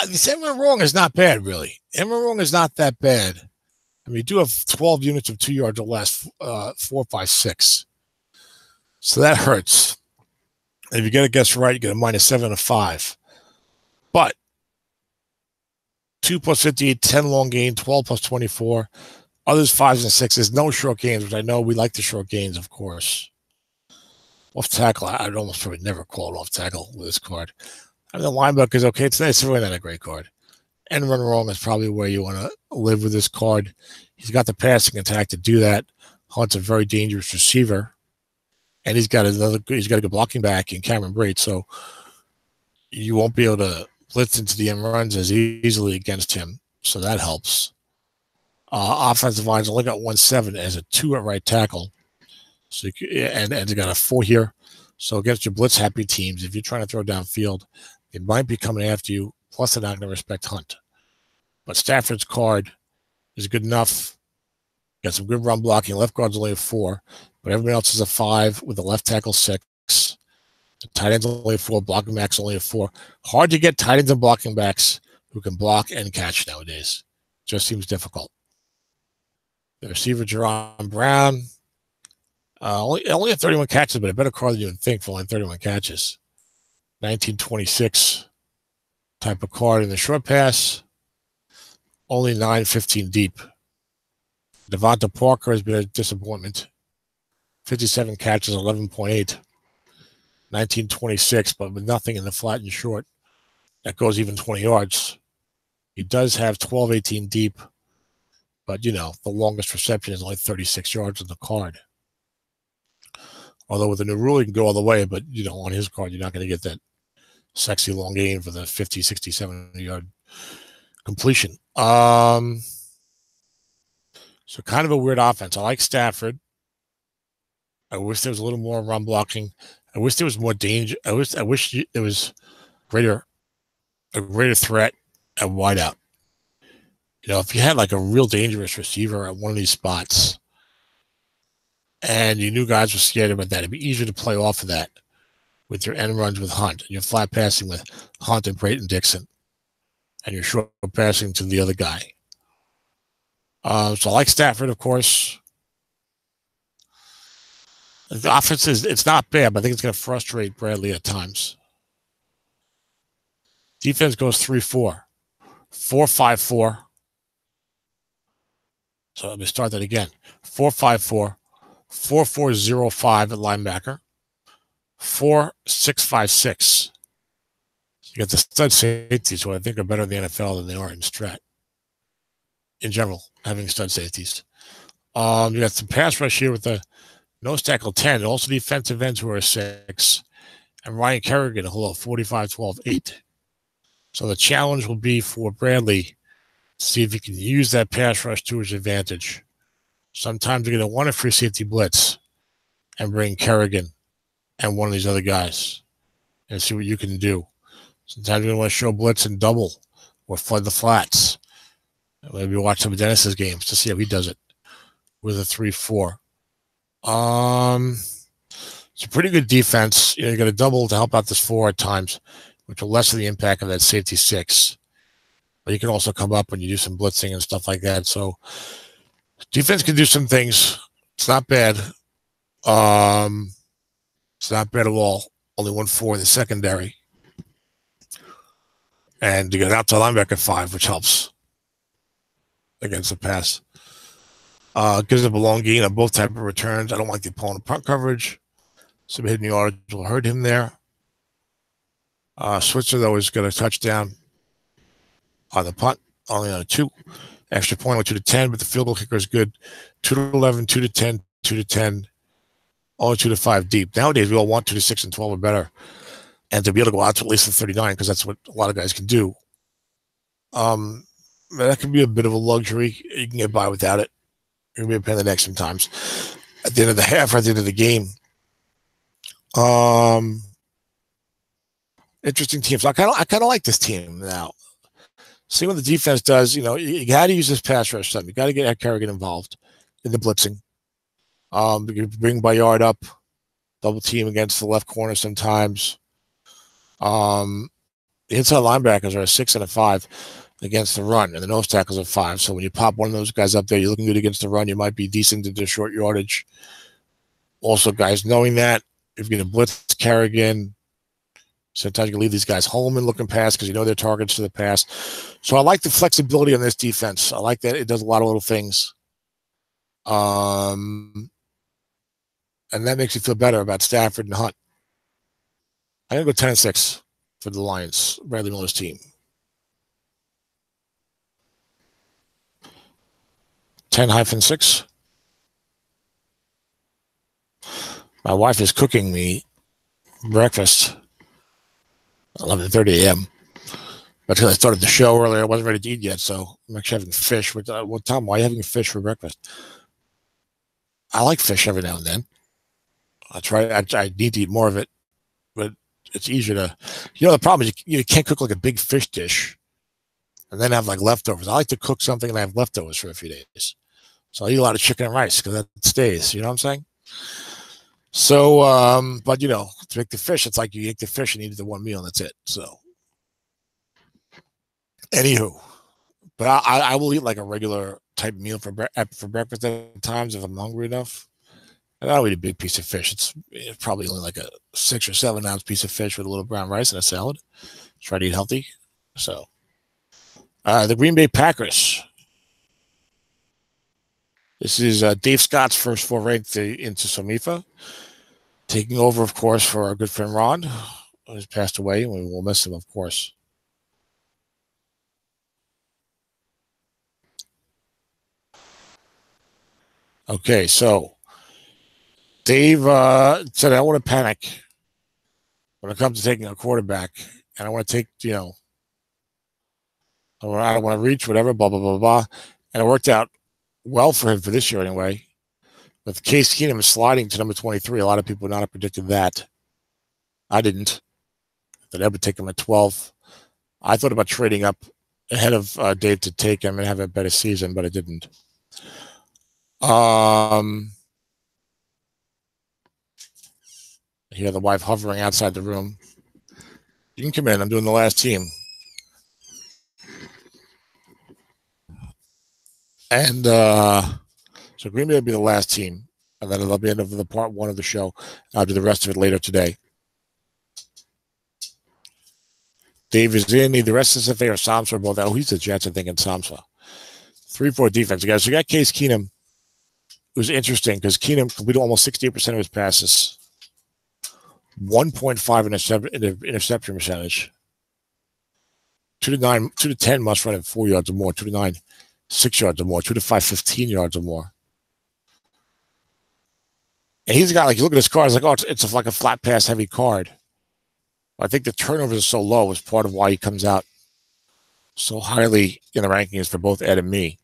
The Emma Wrong is not bad, really. Emma Wrong is not that bad. I mean, you do have 12 units of 2 yards or less, 4, 5, 6. So that hurts. And if you get a guess right, you get a -7 and a 5. But 2 plus 58, 10 long gain, 12 plus 24. Others 5s and 6s. No short gains, which I know we like the short gains, of course. Off tackle, I'd almost probably never call it off tackle with this card. I mean, the linebacker is okay. It's nice. It's really not a great card. And run wrong is probably where you want to live with this card. He's got the passing attack to do that. Hunt's a very dangerous receiver. And he's got a good blocking back in Cameron Brate. So you won't be able to blitz into the end runs as easily against him. So that helps. Offensive line's only got 1-7 as a 2 at right tackle. So and they got a 4 here. So against your blitz happy teams, if you're trying to throw downfield, they might be coming after you. Plus, they're not going to respect Hunt. But Stafford's card is good enough. Got some good run blocking. Left guard's only a 4, but everybody else is a 5 with the left tackle 6. The tight end's only a 4. Blocking back's only a 4. Hard to get tight ends and blocking backs who can block and catch nowadays. Just seems difficult. The receiver, Jerron Brown. Only had 31 catches, but a better card than you would think for only 31 catches. 1926 type of card in the short pass. Only 9, 15 deep. Devonta Parker has been a disappointment. 57 catches, 11.8. 1926, but with nothing in the flat and short. That goes even 20 yards. He does have 12, 18 deep, but, the longest reception is only 36 yards on the card. Although with the new rule, you can go all the way, but, on his card, you're not going to get that sexy long gain for the 50, 60, 70-yard completion. So kind of a weird offense. I like Stafford. I wish there was a little more run blocking. I wish there was more danger. I wish there was greater a greater threat at wideout. You know, if you had like a real dangerous receiver at one of these spots and you knew guys were scared about that, it'd be easier to play off of that with your end runs with Hunt and your flat passing with Hunt and Brayton Dixon and your short passing to the other guy. So I like Stafford, of course. The offense it's not bad, but I think it's going to frustrate Bradley at times. Defense goes 3-4. 4-5-4. So let me start that again. 4-5-4. 4-4-0-5 at linebacker. 4-6-5-6. You got the stud safeties, who I think are better in the NFL than they are in Strat. In general, having stud safeties. You got some pass rush here with the nose tackle 10, also defensive ends who are 6, and Ryan Kerrigan, who are 45-12-8. So the challenge will be for Bradley to see if he can use that pass rush to his advantage. Sometimes you're going to want a free safety blitz and bring Kerrigan and one of these other guys and see what you can do. Sometimes you're going to want to show blitz and double or flood the flats. Maybe watch some of Dennis's games to see how he does it with a 3-4. It's a pretty good defense. You know, you got to double to help out this 4 at times, which will lessen the impact of that safety 6. But you can also come up when you do some blitzing and stuff like that. So defense can do some things. It's not bad. It's not bad at all. Only 1-4 in the secondary. And you got outside linebacker 5, which helps against the pass. Gives up a long gain on both type of returns. I don't like the opponent punt coverage. Some hidden yardage will hurt him there. Switzer, though, is got a touchdown on the punt, only on a 2. Extra point with 2-10, but the field goal kicker is good. 2-11, 2-10, 2-10, only 2-5 deep. Nowadays, we all want 2-6 and 12 or better. And to be able to go out to at least the 39, because that's what a lot of guys can do. That can be a bit of a luxury. You can get by without it. You're going to be a pain in the neck sometimes. At the end of the half or at the end of the game. Interesting teams. I kind of like this team now. See what the defense does. You know, you got to use this pass rush stuff. You got to get Kerrigan involved in the blitzing. You can bring Bayard up, double team against the left corner sometimes. The inside linebackers are a 6 and a 5 against the run, and the nose tackles are 5. So when you pop one of those guys up there, you're looking good against the run. You might be decent into short yardage. Also, guys, knowing that if you're going to blitz Kerrigan, sometimes you can leave these guys home and looking pass because you know they're targets to the pass. So I like the flexibility on this defense. I like that it does a lot of little things. And that makes you feel better about Stafford and Hunt. I'm going to go 10-6 for the Lions, Bradley Miller's team. 10-6. My wife is cooking me breakfast at 11:30 a.m. Because I started the show earlier, I wasn't ready to eat yet, so I'm actually having fish. Well, Tom, why are you having fish for breakfast? I like fish every now and then. I need to eat more of it, but it's easier to. You know, the problem is you can't cook like a big fish dish and then have like leftovers. I like to cook something and I have leftovers for a few days. So I eat a lot of chicken and rice because that stays. You know what I'm saying? So, but you know, to make the fish, it's like you eat the fish and eat the one meal and that's it. So, anywho, but I will eat like a regular type meal for breakfast at times if I'm hungry enough. And I don't eat a big piece of fish. It's probably only like a 6 or 7 ounce piece of fish with a little brown rice and a salad. Try to eat healthy. So, the Green Bay Packers. This is Dave Scott's first foray into SOMIFA. Taking over, of course, for our good friend Ron, who's passed away, and we will miss him, of course. Okay, so Dave said, I don't want to panic when it comes to taking a quarterback, and I want to take, you know, I don't want to reach, whatever, blah, blah, blah, blah. And it worked out well for him for this year anyway. With Case Keenum sliding to number 23, a lot of people would not have predicted that. I didn't. That I would take him at 12. I thought about trading up ahead of Dave to take him and have a better season, but I didn't. Hear the wife hovering outside the room. You can come in. I'm doing the last team. And so Green Bay will be the last team. And then it'll be the end of the part one of the show. I'll do the rest of it later today. Dave is in. Either SSFA or SOMIFA are both out. Oh, he's the Jets, I think, in SOMIFA. 3-4 defense, guys. So you got Case Keenum. It was interesting because Keenum completed almost 68% of his passes. 1.5 interception percentage. 2 to 10 must run at 4 yards or more. 2 to 9, 6 yards or more. 2 to 5, 15 yards or more. And he's got, like, you look at his card, it's like, oh, it's like a flat pass heavy card. I think the turnovers are so low is part of why he comes out so highly in the rankings for both Ed and me.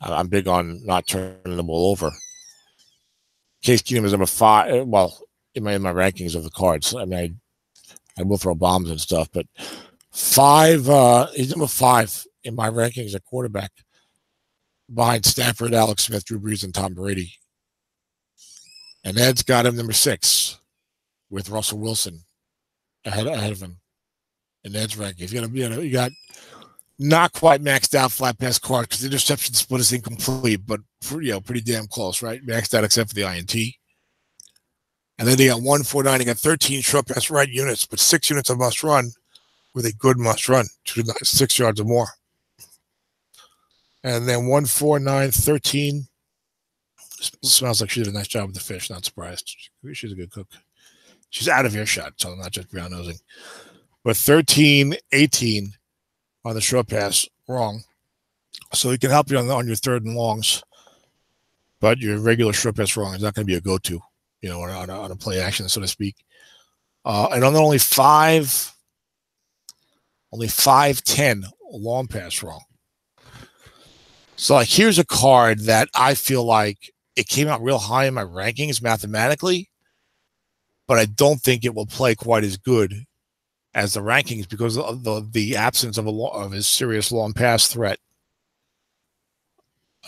I'm big on not turning the ball over. Case Keenum is number 5. Well, in my rankings of the cards. I mean, I will throw bombs and stuff, but 5. He's number 5 in my rankings at quarterback, behind Stafford, Alex Smith, Drew Brees, and Tom Brady. And Ed's got him number 6 with Russell Wilson ahead of him in Ed's rankings. You got not quite maxed out flat pass card because the interception split is incomplete, but pretty damn close, right? Maxed out except for the INT. And then they got 149. They got 13 short pass right units, but 6 units of must run with a good must run, 6 yards or more. And then 149, 13. Smells like she did a nice job with the fish. Not surprised. She's a good cook. She's out of earshot, so I'm not just brown nosing. But 13, 18 on the short pass, wrong. So he can help you on your third and longs, but your regular short pass wrong is not going to be a go-to, on a play action, so to speak. And on the only 5-10 long pass wrong. So, like, here's a card that I feel like it came out real high in my rankings mathematically, but I don't think it will play quite as good as the rankings because of the absence of his serious long pass threat.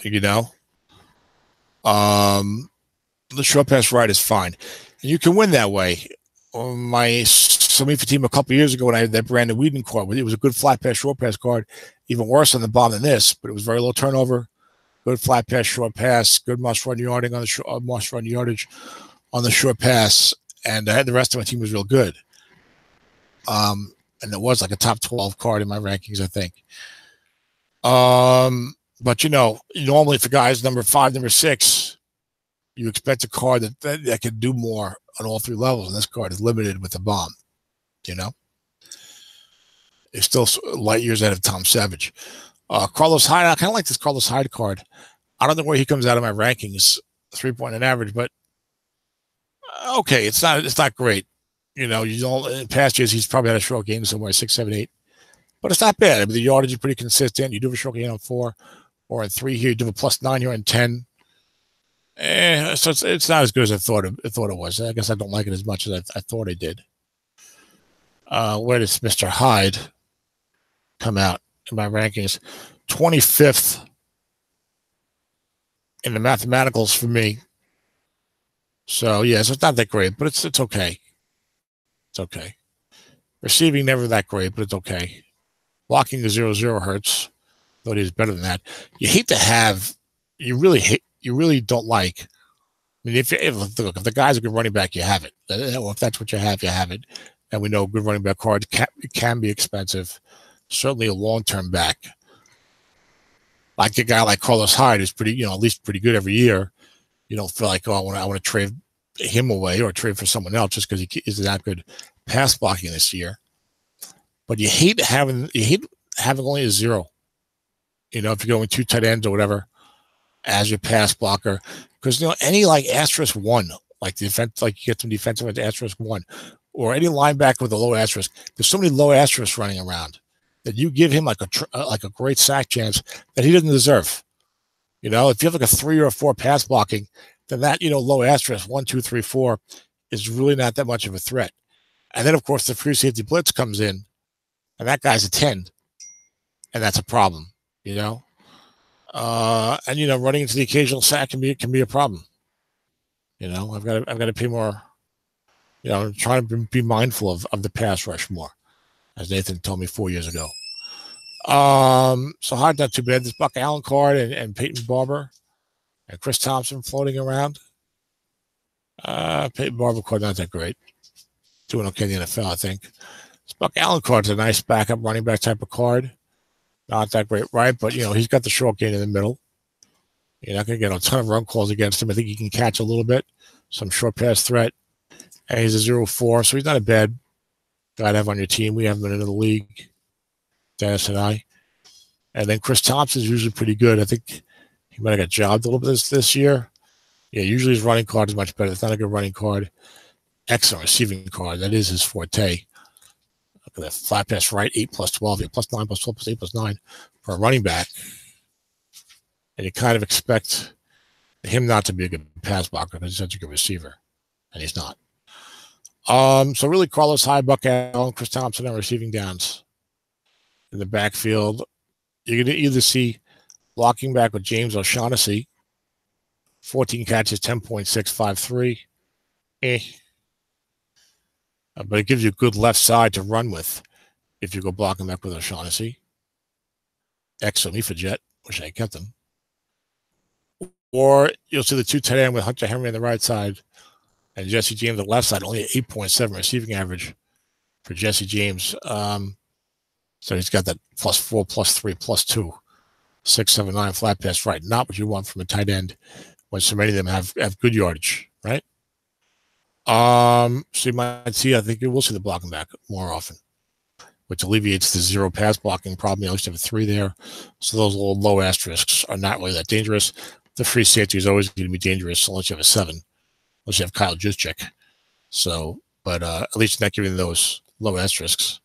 The short pass right is fine, and you can win that way. My SOMIFA team a couple years ago when I had that Brandon Whedon card, it was a good flat pass short pass card, even worse on the bomb than this, but it was very low turnover, good flat pass short pass, good must run yardage on the short pass, and the rest of my team was real good. And it was like a top 12 card in my rankings, I think. But normally for guys number 5, number 6, you expect a card that can do more on all 3 levels, and this card is limited with the bomb. It's still light years ahead of Tom Savage. Carlos Hyde, I kind of like this Carlos Hyde card. I don't know where he comes out of my rankings, 3-point and average, but okay, it's not great. You don't in past years he's probably had a short game somewhere 6, 7, 8, but it's not bad. I mean, the yardage is pretty consistent. You do have a short game on 4 or in 3 here. You do have a +9 here on 10. So it's not as good as I thought it was. I guess I don't like it as much as I thought I did. Where does Mr. Hyde come out in my rankings? 25th in the mathematicals for me. So yeah, so it's not that great, but it's okay. It's okay. Receiving never that great, but it's okay. Blocking the 0-0 hurts. Thought he was better than that. You hate to have. You really don't like. I mean, if the guy's a good running back, you have it. If that's what you have it. And we know good running back cards can be expensive. Certainly a long-term back. Like a guy like Carlos Hyde who's pretty, at least pretty good every year. You don't feel like, I want to trade him away or trade for someone else just because he isn't that good pass blocking this year. But you hate having only a 0. If you're going 2 tight ends or whatever as your pass blocker, because any like *1, like defense, like you get some defensive at *1, or any linebacker with a low asterisk. There's so many low asterisks running around that you give him like a great sack chance that he doesn't deserve. If you have like a 3 or a 4 pass blocking, then that low asterisk 1, 2, 3, 4 is really not that much of a threat. And then of course the free safety blitz comes in, and that guy's a 10, and that's a problem, you know. And running into the occasional sack can be a problem. I've got to pay more. Trying to be mindful of the pass rush more, as Nathan told me 4 years ago. So hard, not too bad. This Buck Allen card and Peyton Barber and Chris Thompson floating around. Peyton Barber card not that great. Doing okay in the NFL, I think. This Buck Allen card's a nice backup running back type of card. Not that great, right? But he's got the short game in the middle. You're not going to get a ton of run calls against him. I think he can catch a little bit, some short pass threat. And he's a 0-4, so he's not a bad guy to have on your team. We have him in the league, Dennis and I. And then Chris Thompson's usually pretty good. I think he might have got jobbed a little bit this year. Yeah, usually his running card is much better. It's not a good running card. Excellent receiving card. That is his forte. Look at that flat pass right, 8 plus 12, 8 plus 9 plus 12 plus 8 plus 9 for a running back. And you kind of expect him not to be a good pass blocker because he's such a good receiver. And he's not. So really, Carlos Hyde, Buck Allen, Chris Thompson on receiving downs in the backfield. You're going to either see blocking back with James O'Shaughnessy, 14 catches, 10.653. But it gives you a good left side to run with if you go blocking back with O'Shaughnessy. SOMIFA jet, wish I kept them. Or you'll see the two tight end with Hunter Henry on the right side and Jesse James on the left side, only 8.7 receiving average for Jesse James. So he's got that +4, +3, +2, 6, 7, 9 flat pass right. Not what you want from a tight end when so many of them have good yardage, right? So you might see, I think you will see the blocking back more often, which alleviates the 0 pass blocking problem. You always have a 3 there. So those little low asterisks are not really that dangerous. The free safety is always going to be dangerous unless you have a 7. Unless you have Kyle Juszczyk. So, but at least not giving those low asterisks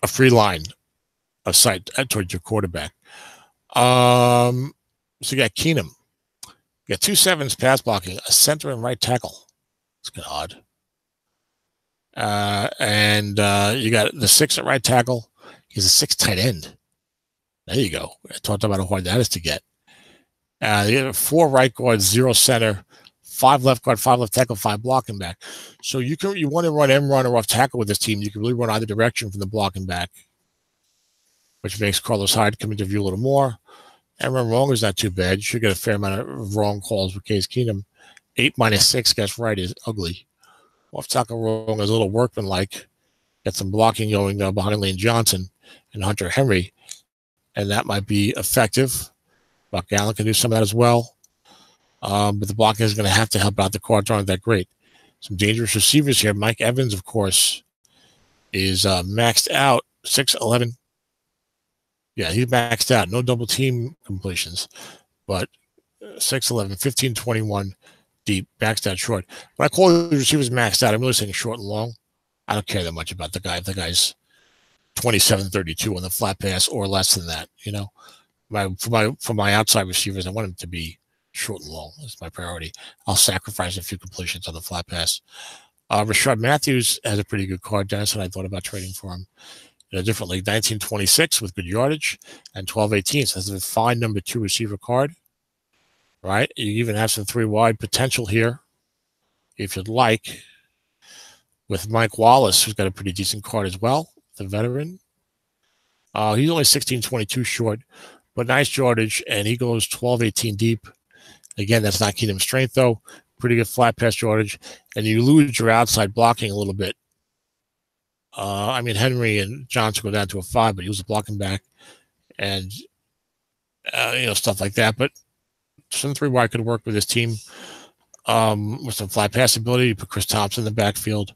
a free line of sight towards your quarterback. So you got Keenum. You got 2 7s pass blocking, a center and right tackle. It's kind of odd. And you got the 6 at right tackle. He's a 6 tight end. There you go. I talked about how hard that is to get. You have 4 right guards, 0 center, 5 left guard, 5 left tackle, 5 blocking back. So you want to run M run or off tackle with this team. You can really run either direction from the blocking back, which makes Carlos Hyde come into view a little more. M run wrong is not too bad. You should get a fair amount of wrong calls with Case Keenum. 8 minus 6 guess right is ugly. Off tackle wrong is a little workmanlike. Get some blocking going behind Lane Johnson and Hunter Henry, and that might be effective. Buck Allen can do some of that as well. But the blocking is going to have to help out. The cards aren't that great. Some dangerous receivers here. Mike Evans, of course, is maxed out. 6'11". Yeah, he's maxed out. No double team completions. But 6'11", 15-21 deep, maxed out short. When I call the receivers maxed out, I'm really saying short and long. I don't care that much about the guy. If the guy's 27-32 on the flat pass or less than that, for my outside receivers, I want him to be short and long. That's my priority. I'll sacrifice a few completions on the flat pass. Rashard Matthews has a pretty good card, Dennis, and I thought about trading for him in a different league. 1926 with good yardage and 12-18. So that's a fine number 2 receiver card, right? You even have some 3 wide potential here if you'd like with Mike Wallace, who's got a pretty decent card as well, the veteran. He's only 16-22 short, but nice yardage, and he goes 12-18 deep. Again, that's not Keenum's strength, though. Pretty good flat pass yardage, and you lose your outside blocking a little bit. Henry and Johnson go down to a 5, but he was a blocking back, and stuff like that. But some 3 wide could work with this team with some flat pass ability. You put Chris Thompson in the backfield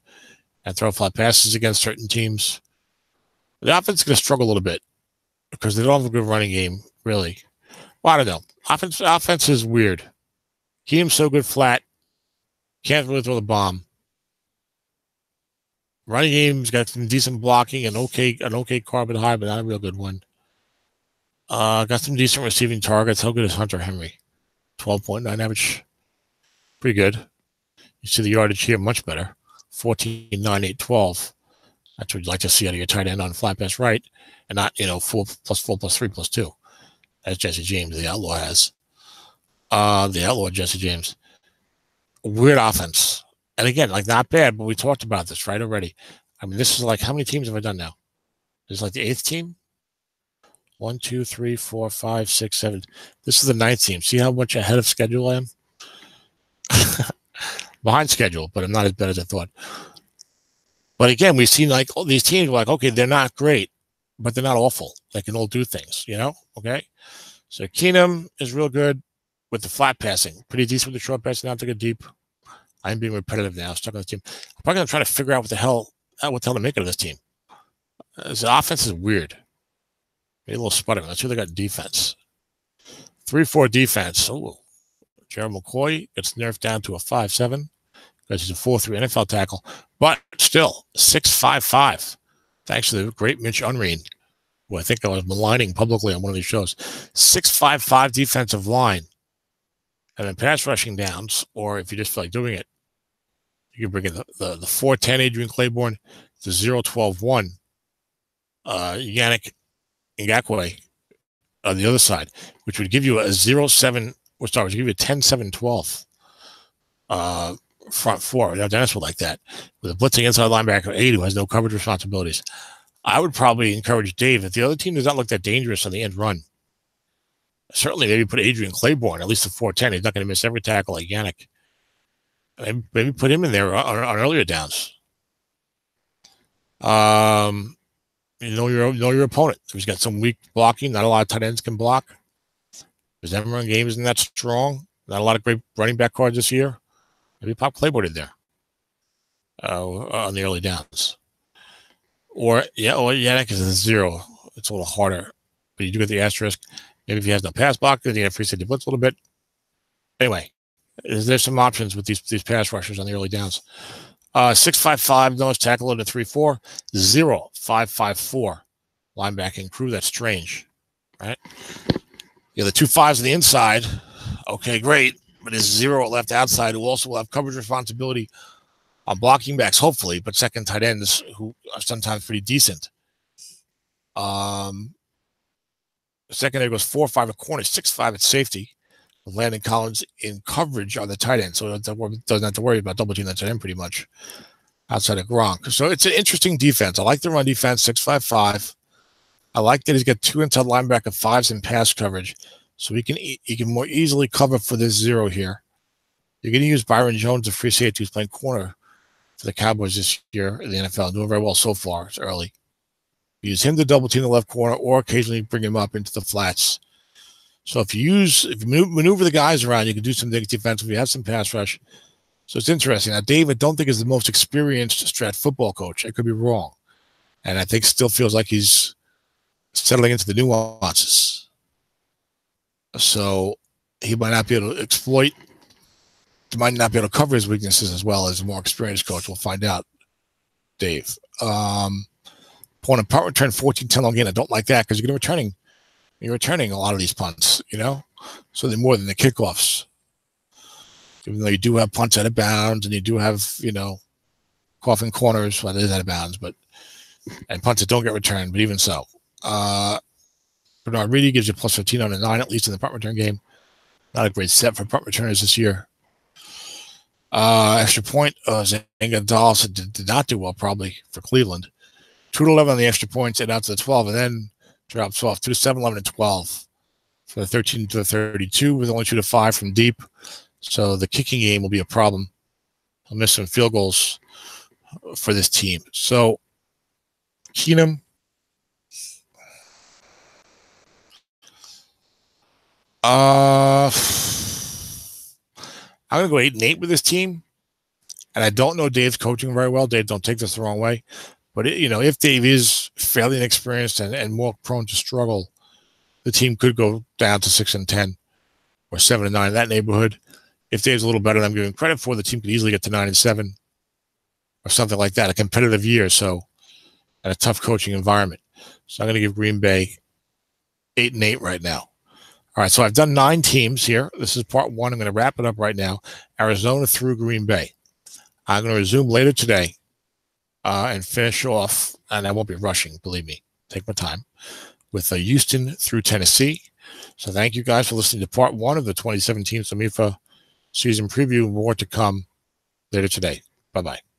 and throw flat passes against certain teams. The offense is going to struggle a little bit because they don't have a good running game, really. Well, I don't know. Offense is weird. Keenum's so good flat. Can't really throw the bomb. Running game's got some decent blocking, an okay carbon high, but not a real good one. Got some decent receiving targets. How good is Hunter Henry? 12.9 average. Pretty good. You see the yardage here, much better. 14, 9, 8, 12. That's what you'd like to see out of your tight end on flat pass right, and not 4+4+3+2, as Jesse James, the outlaw, has. The outlaw Jesse James. Weird offense. And again, like, not bad, but we talked about this, right, already. I mean, this is like, how many teams have I done now? This is like the 8th team? 1, 2, 3, 4, 5, 6, 7. This is the 9th team. See how much ahead of schedule I am? Behind schedule, but I'm not as bad as I thought. But again, we've seen like all these teams, like, okay, they're not great, but they're not awful. They can all do things, okay? So Keenum is real good with the flat passing. Pretty decent with the short passing, not to get deep. I'm being repetitive now, stuck on the team. I'm probably going to try to figure out what the hell to make of this team. This offense is weird. Maybe a little sputtering. Let's see what they got in defense. 3-4 defense. Oh, Gerald McCoy gets nerfed down to a 5-7 because he's a 4-3 NFL tackle. But still, 6'5'5". Thanks to the great Mitch Unrein, who I think I was maligning publicly on one of these shows. 6'5'5" defensive line. And then pass rushing downs, or if you just feel like doing it, you can bring in the 4'10" Adrian Claiborne, the 0'12'1" Yannick Ngakoue on the other side, which would give you a 0'7", would give you a 10-7-12 front four. Now, Dennis would like that. With a blitzing inside linebacker 8 who has no coverage responsibilities. I would probably encourage Dave, if the other team does not look that dangerous on the end run, certainly maybe put Adrian Claiborne, at least a 4'10". He's not going to miss every tackle like Yannick. Maybe put him in there on earlier downs. You know your opponent. If he's got some weak blocking, not a lot of tight ends can block. His end run game isn't that strong. Not a lot of great running back cards this year. Maybe pop Claiborne in there on the early downs. Or Yannick is a 0. It's a little harder, but you do get the asterisk. Maybe if he has no pass block, then you have free safety blitz a little bit. Anyway, there's some options with these pass rushers on the early downs. 6'5'5", nose tackle into 3-4, 0-5'5'4" linebacking crew. That's strange, right? The 2 5s on the inside. Okay, great. But his 0 left outside, who also will have coverage responsibility on blocking backs, hopefully, but second tight ends who are sometimes pretty decent. Secondary goes 4-5 at corner, 6'5" at safety. Landon Collins in coverage on the tight end, so it doesn't have to worry about double team that tight end pretty much outside of Gronk. So it's an interesting defense. I like the run defense, 6'5'5". I like that he's got 2 inside linebacker 5s in pass coverage, so he can more easily cover for this 0 here. You're going to use Byron Jones, the free safety, who's playing corner for the Cowboys this year in the NFL, doing very well so far. It's early. Use him to double team the left corner, or occasionally bring him up into the flats. So if you maneuver the guys around, you can do some things defensively. You have some pass rush. So it's interesting. Now, Dave, I don't think is the most experienced Strat football coach. I could be wrong. And I think still feels like he's settling into the nuances. So he might not be able to exploit, he might not be able to cover his weaknesses as well as a more experienced coach. We'll find out, Dave. Point punt return 14-10 long gain. I don't like that because you're returning a lot of these punts, so they're more than the kickoffs. Even though you do have punts out of bounds and you do have, coffin corners, well, it is out of bounds, and punts that don't get returned, but even so. Bernard Reedy gives you plus 15 on a 9, at least in the punt return game. Not a great set for punt returners this year. Extra point, Zanga Dawson did not do well, probably, for Cleveland. 2-11 on the extra points and out to the 12, and then drops off to 7, 11, and 12 for the 13 to the 32 with only 2 to 5 from deep. So the kicking game will be a problem. He'll miss some field goals for this team. So Keenum, I'm going to go 8-8 with this team. And I don't know Dave's coaching very well. Dave, don't take this the wrong way. But, if Dave is fairly inexperienced and more prone to struggle, the team could go down to 6-10 or 7-9 in that neighborhood. If Dave's a little better than I'm giving credit for, the team could easily get to 9-7 or something like that, a competitive year, so at a tough coaching environment. So I'm going to give Green Bay 8-8 right now. All right, so I've done 9 teams here. This is part 1. I'm going to wrap it up right now. Arizona through Green Bay. I'm going to resume later today and finish off, and I won't be rushing, believe me, take my time, with Houston through Tennessee. So thank you guys for listening to part 1 of the 2017 SOMIFA season preview. More to come later today. Bye-bye.